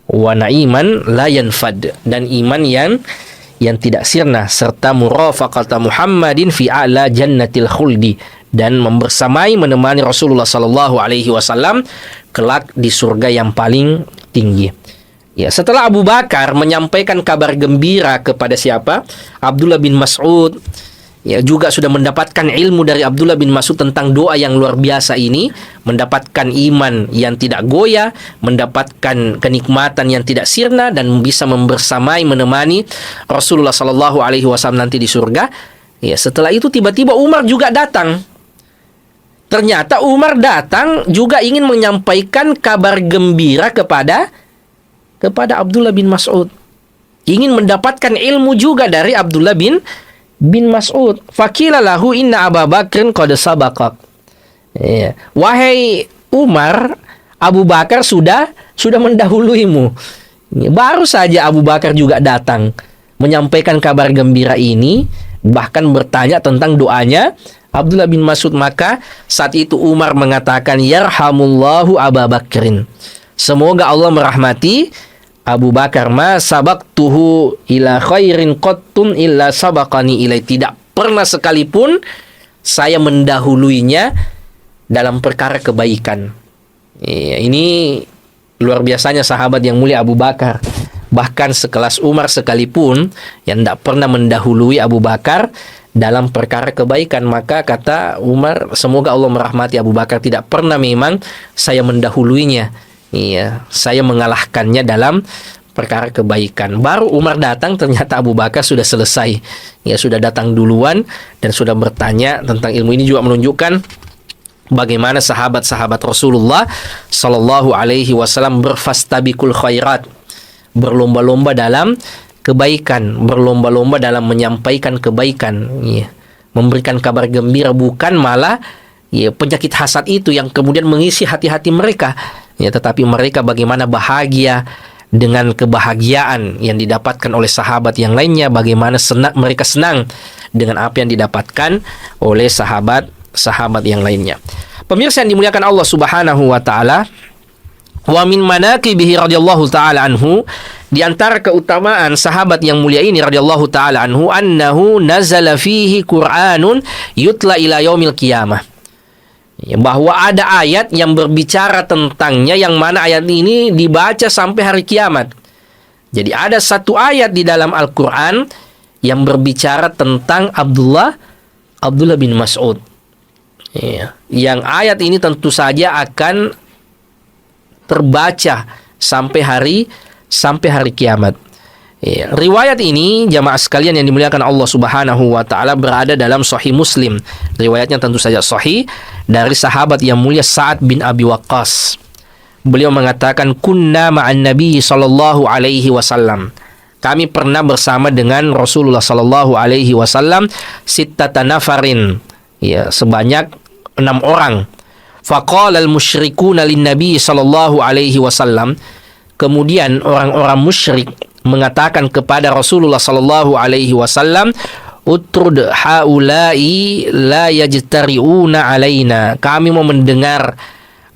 Wa na'iman la yanfad, dan iman yang tidak sirna, serta murafaqata Muhammadin fi a'la jannatil khuldi, dan membersamai, menemani Rasulullah sallallahu alaihi wasallam kelak di surga yang paling tinggi. Ya, setelah Abu Bakar menyampaikan kabar gembira kepada siapa? Abdullah bin Mas'ud. Ya, juga sudah mendapatkan ilmu dari Abdullah bin Mas'ud tentang doa yang luar biasa ini, mendapatkan iman yang tidak goyah, mendapatkan kenikmatan yang tidak sirna, dan bisa membersamai, menemani Rasulullah sallallahu alaihi wasallam nanti di surga. Ya, setelah itu tiba-tiba Umar juga datang. Ternyata Umar datang juga ingin menyampaikan kabar gembira kepada Abdullah bin Mas'ud. Ingin mendapatkan ilmu juga dari Abdullah bin Mas'ud. Faqila lahu inna Abu Bakrin qad sabaqak. Ya. Wahai Umar, Abu Bakar sudah mendahuluimu. Baru saja Abu Bakar juga datang menyampaikan kabar gembira ini, bahkan bertanya tentang doanya Abdullah bin Mas'ud. Maka saat itu Umar mengatakan, yarhamullahu Abu Bakrin. Semoga Allah merahmati Abu Bakar. Ma sabaqtuhu ila khairin qattun illa sabaqani ilai. Tidak pernah sekalipun saya mendahuluinya dalam perkara kebaikan. Ini luar biasanya sahabat yang mulia Abu Bakar. Bahkan sekelas Umar sekalipun yang tidak pernah mendahului Abu Bakar dalam perkara kebaikan. Maka kata Umar, semoga Allah merahmati Abu Bakar, tidak pernah memang saya mendahuluinya. Iya, saya mengalahkannya dalam perkara kebaikan. Baru Umar datang, ternyata Abu Bakar sudah selesai. Ya, sudah datang duluan dan sudah bertanya tentang ilmu. Ini juga menunjukkan bagaimana sahabat-sahabat Rasulullah sallallahu alaihi wasallam berfastabiqul khairat, berlomba-lomba dalam kebaikan, berlomba-lomba dalam menyampaikan kebaikan, ya. Memberikan kabar gembira, bukan malah ya penyakit hasad itu yang kemudian mengisi hati-hati mereka, ya, tetapi mereka bagaimana bahagia dengan kebahagiaan yang didapatkan oleh sahabat yang lainnya, bagaimana mereka senang dengan apa yang didapatkan oleh sahabat yang lainnya. Pemirsa yang dimuliakan Allah Subhanahu wa taala, wa min manaqibihi radhiyallahu taala anhu, di antara keutamaan sahabat yang mulia ini radhiyallahu taala anhu, annahu nazala fihi Qur'anun yutla ila yaumil qiyamah. Ya, bahwa ada ayat yang berbicara tentangnya, yang mana ayat ini dibaca sampai hari kiamat. Jadi ada satu ayat di dalam Al-Qur'an yang berbicara tentang Abdullah bin Mas'ud. Ya, yang ayat ini tentu saja akan terbaca sampai hari kiamat. Ya, riwayat ini jamaah sekalian yang dimuliakan Allah Subhanahu wa taala berada dalam Sahih Muslim. Riwayatnya tentu saja sahih dari sahabat yang mulia Sa'ad bin Abi Waqqas. Beliau mengatakan, kunna ma'an Nabi sallallahu alaihi wasallam. Kami pernah bersama dengan Rasulullah sallallahu alaihi wasallam sittata nafarin. Ya, sebanyak 6 orang. Faqala al-musyrikuna lin-nabi sallallahu alaihi wasallam. Kemudian orang-orang musyrik mengatakan kepada Rasulullah sallallahu alaihi wasallam, utrud haula'i la yajtari'una alaina. Kami mau mendengar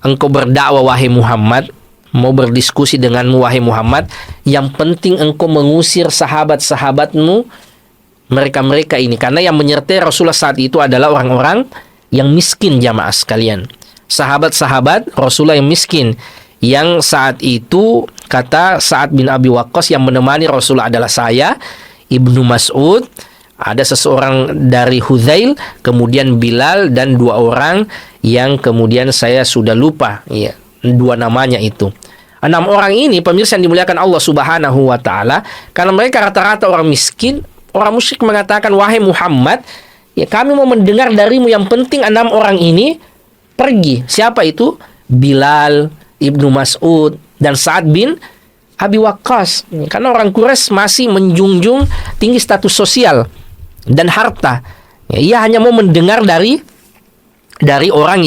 engkau berdakwah wahai Muhammad, mau berdiskusi denganmu wahai Muhammad. Yang penting engkau mengusir sahabat-sahabatmu, mereka-mereka ini, karena yang menyertai Rasulullah saat itu adalah orang-orang yang miskin jamaah sekalian. Sahabat-sahabat Rasulullah yang miskin, yang saat itu kata Sa'ad bin Abi Waqqas, yang menemani Rasulullah adalah saya, Ibnu Mas'ud, ada seseorang dari Hudzail, kemudian Bilal, dan 2 orang yang kemudian saya sudah lupa, ya, 2 namanya itu. 6 orang ini pemirsa yang dimuliakan Allah Subhanahu wa taala, karena mereka rata-rata orang miskin, orang musyrik mengatakan, wahai Muhammad, ya kami mau mendengar darimu, yang penting 6 orang ini pergi. Siapa itu? Bilal, Ibnu Mas'ud, dan Sa'ad bin Abi Waqqas. Karena orang Quraisy masih menjunjung tinggi status sosial dan harta. Ya, ia hanya mau mendengar dari orang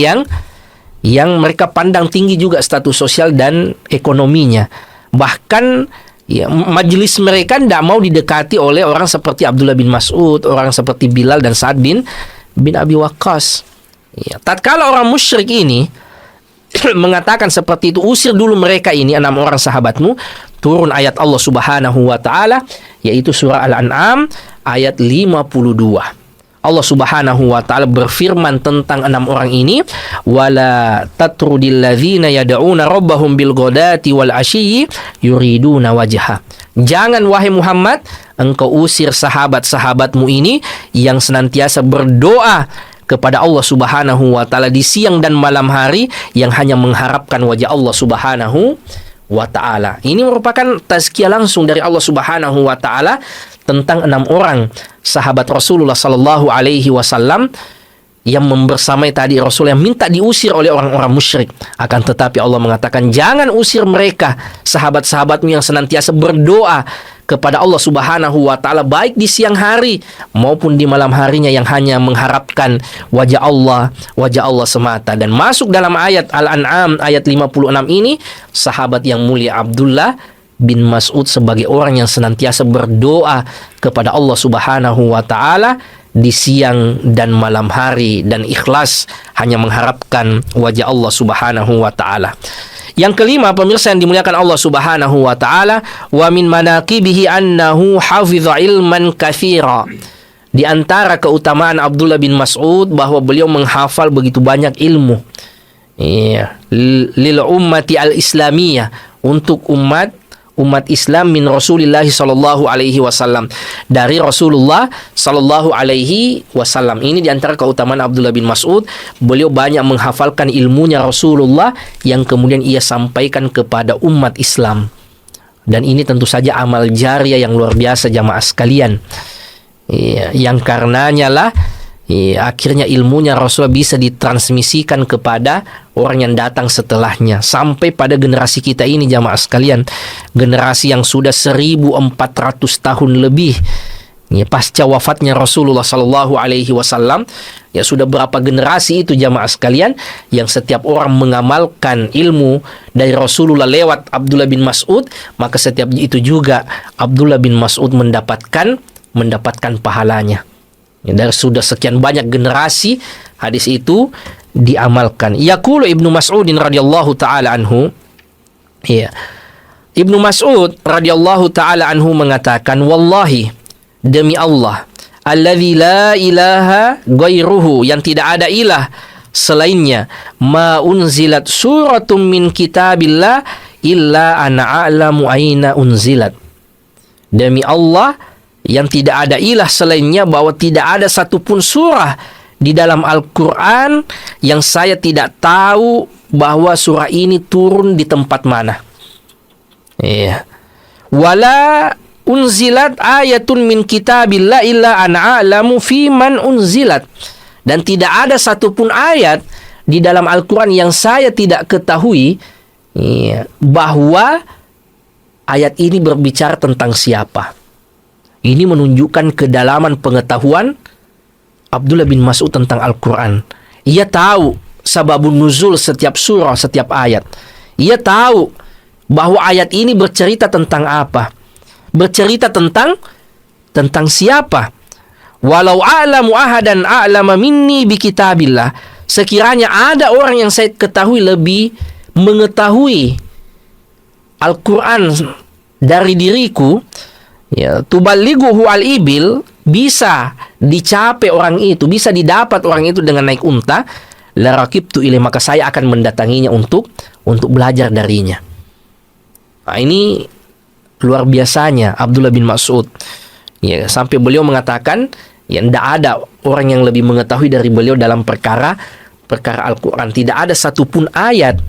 yang mereka pandang tinggi juga status sosial dan ekonominya. Bahkan ya, majelis mereka tidak mau didekati oleh orang seperti Abdullah bin Mas'ud, orang seperti Bilal dan Sa'ad bin Abi Waqqas. Ya, tatkala orang musyrik ini mengatakan seperti itu, usir dulu mereka ini 6 orang sahabatmu, turun ayat Allah Subhanahu wa taala, yaitu surah Al-An'am ayat 52. Allah Subhanahu wa taala berfirman tentang 6 orang ini, wala tatrudil ladzina yad'una rabbahum bil ghadati wal 'ashyi yuriduna wajha. Jangan wahai Muhammad engkau usir sahabat-sahabatmu ini yang senantiasa berdoa kepada Allah Subhanahu wa taala di siang dan malam hari, yang hanya mengharapkan wajah Allah Subhanahu wa taala. Ini merupakan tazkiyah langsung dari Allah Subhanahu wa taala tentang 6 orang sahabat Rasulullah sallallahu alaihi wasallam yang membersamai tadi Rasul, yang minta diusir oleh orang-orang musyrik. Akan tetapi Allah mengatakan, jangan usir mereka, sahabat-sahabatmu yang senantiasa berdoa kepada Allah Subhanahu wa taala baik di siang hari maupun di malam harinya, yang hanya mengharapkan wajah Allah semata. Dan masuk dalam ayat Al-An'am ayat 56 ini sahabat yang mulia Abdullah bin Mas'ud sebagai orang yang senantiasa berdoa kepada Allah Subhanahu wa taala di siang dan malam hari, dan ikhlas hanya mengharapkan wajah Allah Subhanahu wa taala. Yang kelima pemirsa yang dimuliakan Allah Subhanahu wa taala, wa min manaqibihi annahu hafidha ilman katsira. Di antara keutamaan Abdullah bin Mas'ud bahwa beliau menghafal begitu banyak ilmu. Iya, lil ummati al-islamiyah, untuk umat Islam, min Rasulillah sallallahu alaihi wasallam, dari Rasulullah sallallahu alaihi wasallam. Ini di antara keutamaan Abdullah bin Mas'ud, beliau banyak menghafalkan ilmunya Rasulullah yang kemudian ia sampaikan kepada umat Islam. Dan ini tentu saja amal jariah yang luar biasa jamaah sekalian. Ya, yang karenanya lah akhirnya ilmunya Rasulullah bisa ditransmisikan kepada orang yang datang setelahnya sampai pada generasi kita ini jamaah sekalian, generasi yang sudah 1400 tahun lebih ya, pasca wafatnya Rasulullah Sallallahu Alaihi Wasallam. Ya, sudah berapa generasi itu jamaah sekalian yang setiap orang mengamalkan ilmu dari Rasulullah lewat Abdullah bin Mas'ud, maka setiap itu juga Abdullah bin Mas'ud mendapatkan pahalanya. Ya, dari sudah sekian banyak generasi hadis itu diamalkan. Yaqulu Ibnu Mas'udin radhiyallahu taala anhu, ya, Ibnu Mas'ud radhiyallahu taala anhu mengatakan, wallahi, demi Allah, allazi la ilaha ghairuhu, yang tidak ada ilah selainnya, ma unzilat suratum min kitabillah illa ana a'lamu aina unzilat. Demi Allah, yang tidak ada ilah selainnya, bahwa tidak ada satupun surah di dalam Al-Quran yang saya tidak tahu bahwa surah ini turun di tempat mana. Ya. Wala unzilat ayatun min kitabillah illa ana a'lamu fi man unzilat. Dan tidak ada satupun ayat di dalam Al-Quran yang saya tidak ketahui bahwa ayat ini berbicara tentang siapa. Ini menunjukkan kedalaman pengetahuan Abdullah bin Mas'ud tentang Al-Quran. Ia tahu sababun nuzul setiap surah, setiap ayat. Ia tahu bahwa ayat ini bercerita tentang apa, bercerita tentang siapa. Walau a'lamu ahadan a'lama minni bi kitabillah, sekiranya ada orang yang saya ketahui lebih mengetahui Al-Quran dari diriku, ya, tuballighuhu al-ibil, bisa dicapai orang itu, bisa didapat orang itu dengan naik unta, la raqibtu ilaih, maka saya akan mendatanginya untuk belajar darinya. Nah, ini luar biasanya Abdullah bin Mas'ud. Ya, sampai beliau mengatakan, ya, tidak ada orang yang lebih mengetahui dari beliau dalam perkara Al-Quran. Tidak ada satupun ayat,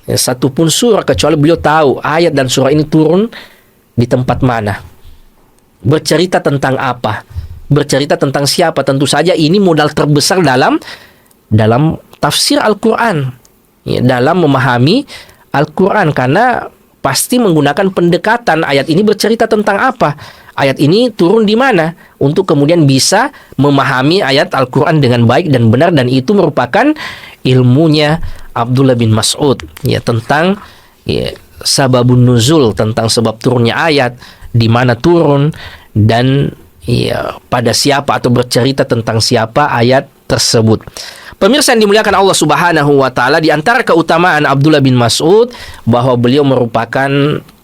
ya, satupun surah, kecuali beliau tahu ayat dan surah ini turun di tempat mana, bercerita tentang apa, bercerita tentang siapa. Tentu saja ini modal terbesar dalam tafsir Al-Quran, ya, dalam memahami Al-Quran, karena pasti menggunakan pendekatan ayat ini bercerita tentang apa, ayat ini turun di mana, untuk kemudian bisa memahami ayat Al-Quran dengan baik dan benar. Dan itu merupakan ilmunya Abdullah bin Mas'ud, ya, tentang, ya, sababun nuzul, tentang sebab turunnya ayat, di mana turun, dan, ya, pada siapa atau bercerita tentang siapa ayat tersebut. Pemirsa yang dimuliakan Allah Subhanahu wa taala, di antara keutamaan Abdullah bin Mas'ud bahwa beliau merupakan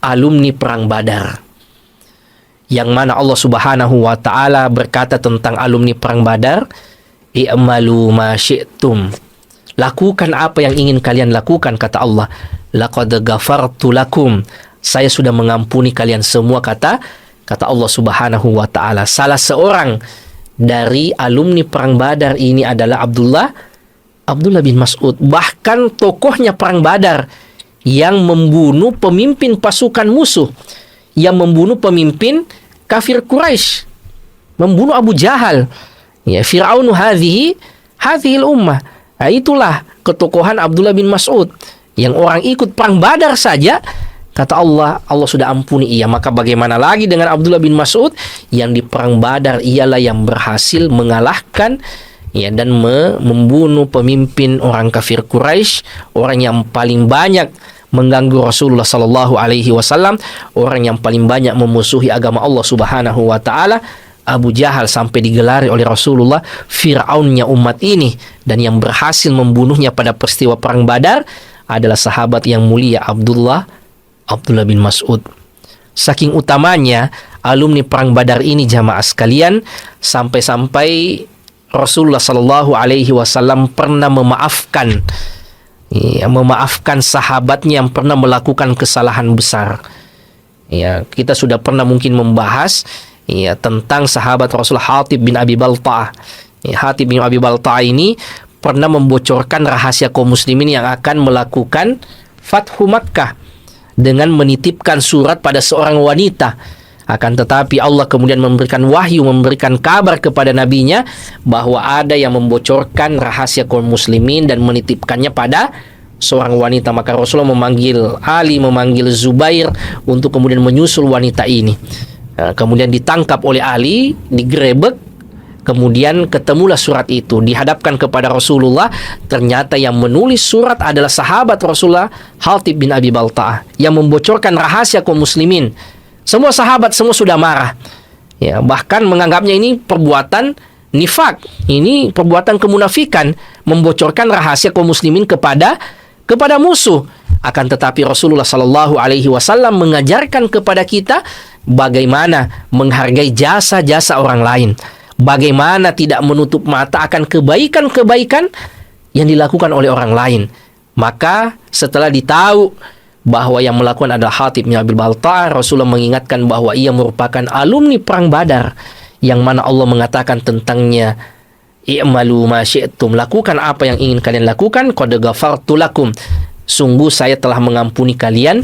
alumni perang Badar. Yang mana Allah Subhanahu wa taala berkata tentang alumni perang Badar, "I'malu ma syi'tum." Lakukan apa yang ingin kalian lakukan, kata Allah. Laqad ghafartu lakum. Saya sudah mengampuni kalian semua, kata Allah Subhanahu wa taala. Salah seorang dari alumni perang Badar ini adalah Abdullah bin Mas'ud. Bahkan tokohnya perang Badar yang membunuh pemimpin pasukan musuh, yang membunuh pemimpin kafir Quraisy, membunuh Abu Jahal, ya, Fir'aunu hadhil ummah. Nah, itulah ketokohan Abdullah bin Mas'ud, yang orang ikut perang Badar saja, kata Allah sudah ampuni ia. Maka bagaimana lagi dengan Abdullah bin Mas'ud yang di perang Badar ialah yang berhasil mengalahkan, ya, dan membunuh pemimpin orang kafir Quraisy, orang yang paling banyak mengganggu Rasulullah Sallallahu Alaihi Wasallam, orang yang paling banyak memusuhi agama Allah Subhanahu Wa Taala, Abu Jahal, sampai digelari oleh Rasulullah Fir'aunnya umat ini. Dan yang berhasil membunuhnya pada peristiwa perang Badar adalah sahabat yang mulia Abdullah bin Mas'ud. Saking utamanya alumni perang Badar ini jamaah sekalian, sampai-sampai Rasulullah Sallallahu Alaihi Wasallam pernah memaafkan sahabatnya yang pernah melakukan kesalahan besar. Ya, kita sudah pernah mungkin membahas, ya, tentang sahabat Rasul Hatib bin Abi Balta'ah. Ya, Hatib bin Abi Balta'ah ini pernah membocorkan rahasia kaum muslimin yang akan melakukan Fathu Makkah. dengan menitipkan surat pada seorang wanita. Akan tetapi Allah kemudian memberikan wahyu, memberikan kabar kepada nabinya bahwa ada yang membocorkan rahasia kaum muslimin dan menitipkannya pada seorang wanita. Maka Rasulullah memanggil Ali, memanggil Zubair untuk kemudian menyusul wanita ini. Kemudian ditangkap oleh Ali, digerebek. Kemudian ketemulah surat itu, dihadapkan kepada Rasulullah. Ternyata yang menulis surat adalah sahabat Rasulullah, Hatib bin Abi Balta'ah, yang membocorkan rahasia kaum muslimin. Semua sahabat semua sudah marah. Ya, bahkan menganggapnya ini perbuatan nifak, ini perbuatan kemunafikan, membocorkan rahasia kaum muslimin kepada musuh. Akan tetapi Rasulullah sallallahu alaihi wasallam mengajarkan kepada kita bagaimana menghargai jasa-jasa orang lain. Bagaimana tidak menutup mata akan kebaikan-kebaikan yang dilakukan oleh orang lain. Maka setelah ditahu bahwa yang melakukan adalah Hatib bin Abi Balta'ah, Rasulullah mengingatkan bahwa ia merupakan alumni perang Badar, yang mana Allah mengatakan tentangnya, i'malu ma syi'tum, lakukan apa yang ingin kalian lakukan, qad ghafartu lakum, sungguh saya telah mengampuni kalian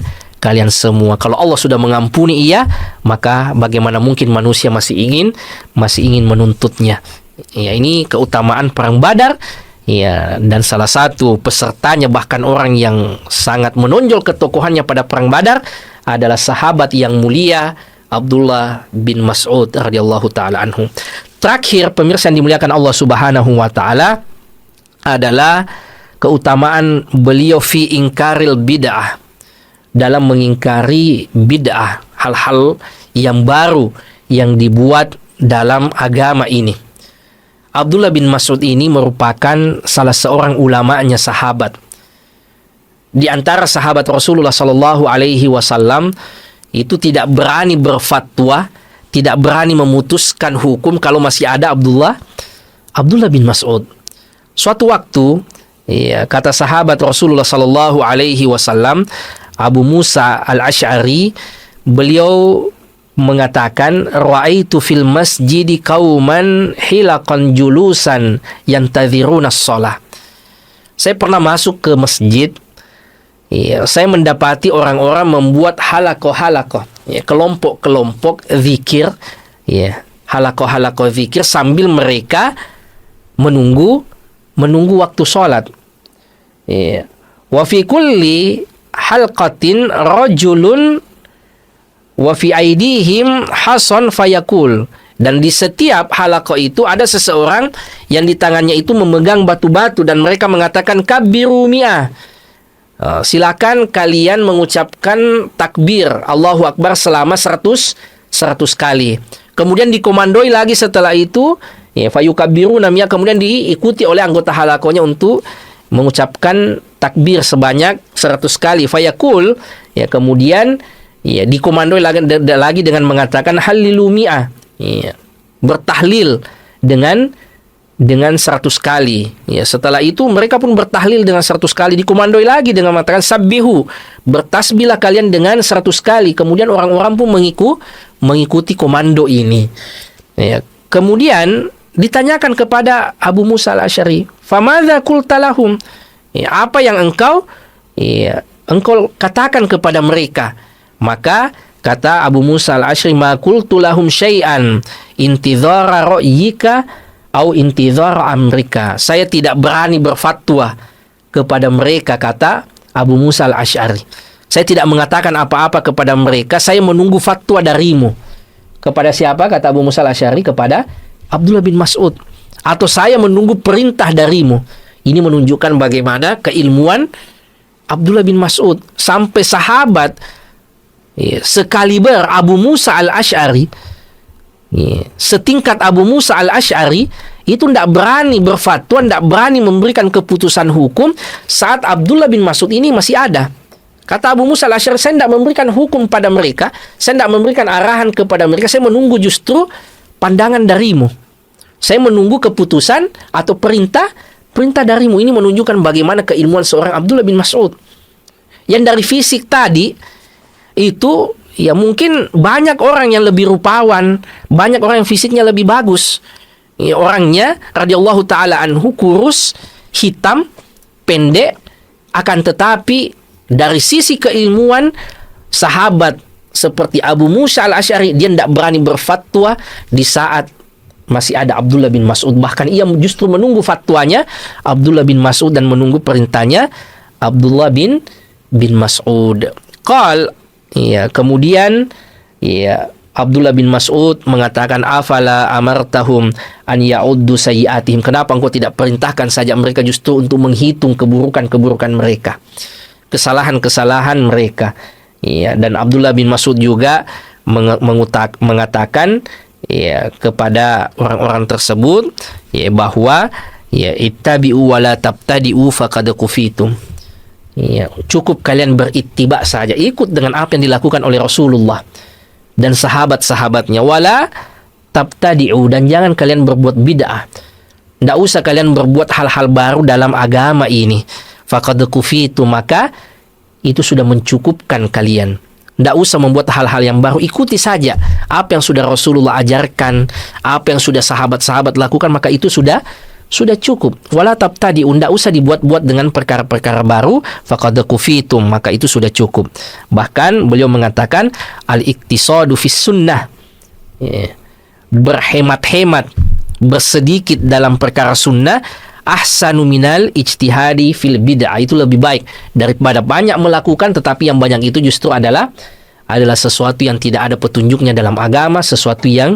semua. Kalau Allah sudah mengampuni ia, maka bagaimana mungkin manusia masih ingin menuntutnya. Ya, ini keutamaan perang Badar. Ya, dan salah satu pesertanya, bahkan orang yang sangat menonjol ketokohannya pada perang Badar, adalah sahabat yang mulia Abdullah bin Mas'ud radhiyallahu taala anhu. Terakhir, pemirsa yang dimuliakan Allah Subhanahu wa taala, adalah keutamaan beliau fi ingkaril bid'ah, dalam mengingkari bid'ah, hal-hal yang baru yang dibuat dalam agama ini. Abdullah bin Mas'ud ini merupakan salah seorang ulamanya sahabat. Di antara sahabat Rasulullah sallallahu alaihi wasallam itu tidak berani berfatwa, tidak berani memutuskan hukum kalau masih ada Abdullah bin Mas'ud. Suatu waktu, ya, kata sahabat Rasulullah sallallahu alaihi wasallam, Abu Musa al-Asy'ari, beliau mengatakan, ra'aitu fil masjidi qauman hilaqan julusan yantadhiruna shalah. Saya pernah masuk ke masjid, ya, saya mendapati orang-orang membuat halaqah-halaqah, ya, kelompok-kelompok zikir, ya, halaqah-halaqah zikir sambil mereka menunggu waktu sholat. Ya. Wa fi kulli halqatin rajulun wa fi aidihim hasan fayakul, dan di setiap halaqah itu ada seseorang yang di tangannya itu memegang batu-batu dan mereka mengatakan kabbiru mi'ah, silakan kalian mengucapkan takbir Allahu Akbar selama 100 kali. Kemudian dikomandoi lagi setelah itu, ya, fayukabbiru namanya, kemudian diikuti oleh anggota halaqahnya untuk mengucapkan takbir sebanyak 100 kali. Fayakul, ya, kemudian, ya, dikomandoi lagi dengan mengatakan halilu mi'ah, ya, bertahlil dengan 100 kali. Ya, setelah itu mereka pun bertahlil dengan 100 kali, dikomandoi lagi dengan mengatakan sabbihu, bertasbihlah kalian dengan 100 kali. Kemudian orang-orang pun mengikuti komando ini. Ya, kemudian ditanyakan kepada Abu Musa al-Asy'ari, famadza qulta lahum, ya, apa yang engkau katakan kepada mereka? Maka kata Abu Musa al-Asy'ari, ma qultu lahum syai'an intidhara ra'yika au intidhara amrika. Saya tidak berani berfatwa kepada mereka, kata Abu Musa al-Asy'ari. Saya tidak mengatakan apa-apa kepada mereka, saya menunggu fatwa darimu. Kepada siapa? Kata Abu Musa al-Asy'ari, kepada Abdullah bin Mas'ud. Atau saya menunggu perintah darimu. Ini menunjukkan bagaimana keilmuan Abdullah bin Mas'ud. Sampai sahabat, ya, sekaliber Abu Musa al-Asy'ari, ya, setingkat Abu Musa al-Asy'ari, itu tidak berani berfatwa, tidak berani memberikan keputusan hukum saat Abdullah bin Mas'ud ini masih ada. Kata Abu Musa al-Asy'ari, saya tidak memberikan hukum pada mereka, saya tidak memberikan arahan kepada mereka, saya menunggu justru pandangan darimu. Saya menunggu keputusan atau perintah darimu. Ini menunjukkan bagaimana keilmuan seorang Abdullah bin Mas'ud. Yang dari fisik tadi itu, ya, mungkin banyak orang yang lebih rupawan, banyak orang yang fisiknya lebih bagus. Ya, orangnya radhiyallahu taala anhu kurus, hitam, pendek, akan tetapi dari sisi keilmuan sahabat seperti Abu Musa al-Asy'ari, dia tidak berani berfatwa di saat masih ada Abdullah bin Mas'ud. Bahkan ia justru menunggu fatwanya Abdullah bin Mas'ud dan menunggu perintahnya Abdullah bin Mas'ud. Kemudian Abdullah bin Mas'ud mengatakan, afala amartahum an ya'uddu sayyi'atihim, kenapa engkau tidak perintahkan saja mereka justru untuk menghitung keburukan-keburukan mereka, kesalahan-kesalahan mereka. Dan Abdullah bin Mas'ud juga mengatakan kepada orang-orang tersebut bahwa ittabi'u wa la tabtadi'u faqad kufitum. Cukup kalian berittiba saja, ikut dengan apa yang dilakukan oleh Rasulullah dan sahabat-sahabatnya. Wala tabtadi'u, dan jangan kalian berbuat bid'ah. Tidak usah kalian berbuat hal-hal baru dalam agama ini. Faqad kufitum, maka itu sudah mencukupkan kalian. Tidak usah membuat hal-hal yang baru, ikuti saja apa yang sudah Rasulullah ajarkan, apa yang sudah sahabat-sahabat lakukan, maka itu sudah cukup. Wala tabtadi'u, tidak usah dibuat-buat dengan perkara-perkara baru. Faqad kufitum, maka itu sudah cukup. Bahkan beliau mengatakan al-iktisadu fis sunnah, berhemat-hemat, bersedikit dalam perkara sunnah, ahsanu minal ijtihadi fil bid'ah, itu lebih baik daripada banyak melakukan tetapi yang banyak itu justru adalah sesuatu yang tidak ada petunjuknya dalam agama, sesuatu yang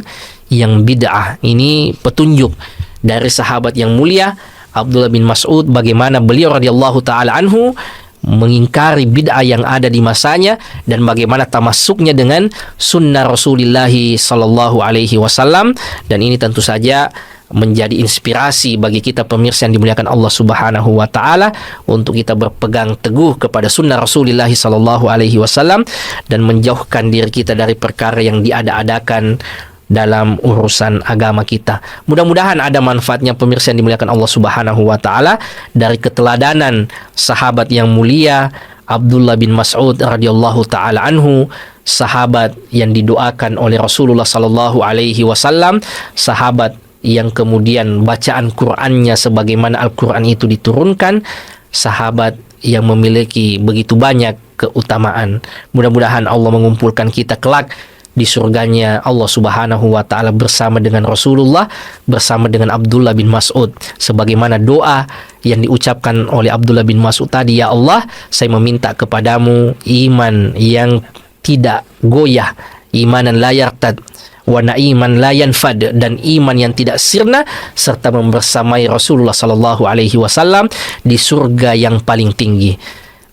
bid'ah. Ini petunjuk dari sahabat yang mulia Abdullah bin Mas'ud, bagaimana beliau radhiyallahu taala anhu mengingkari bid'ah yang ada di masanya dan bagaimana tamasuknya dengan sunnah Rasulullah sallallahu alaihi wasallam. Dan ini tentu saja menjadi inspirasi bagi kita pemirsa yang dimuliakan Allah Subhanahu wa taala untuk kita berpegang teguh kepada sunnah Rasulullah sallallahu alaihi wasallam dan menjauhkan diri kita dari perkara yang diada-adakan dalam urusan agama kita. Mudah-mudahan ada manfaatnya pemirsa yang dimuliakan Allah Subhanahu wa taala dari keteladanan sahabat yang mulia Abdullah bin Mas'ud radhiyallahu taala anhu, sahabat yang didoakan oleh Rasulullah sallallahu alaihi wasallam, sahabat yang kemudian bacaan Qur'annya sebagaimana Al-Qur'an itu diturunkan, sahabat yang memiliki begitu banyak keutamaan. Mudah-mudahan Allah mengumpulkan kita kelak di surganya Allah Subhanahu wa taala bersama dengan Rasulullah, bersama dengan Abdullah bin Mas'ud, sebagaimana doa yang diucapkan oleh Abdullah bin Mas'ud tadi, ya Allah, saya meminta kepadamu iman yang tidak goyah, imanan la yartad wa na'iman la yanfad, dan iman yang tidak sirna, serta membersamai Rasulullah sallallahu alaihi wasallam di surga yang paling tinggi.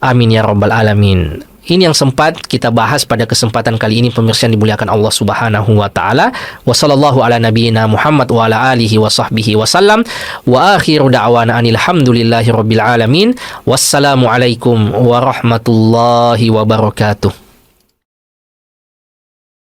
Amin ya rabbal alamin. Ini yang sempat kita bahas pada kesempatan kali ini pemirsa yang dimuliakan Allah Subhanahu wa taala. Wa sallallahu ala nabiyyina Muhammad wa ala alihi wa sahbihi wasallam. Wa akhiru da'wana anil hamdulillahi rabbil alamin. Wassalamu alaikum warahmatullahi wabarakatuh.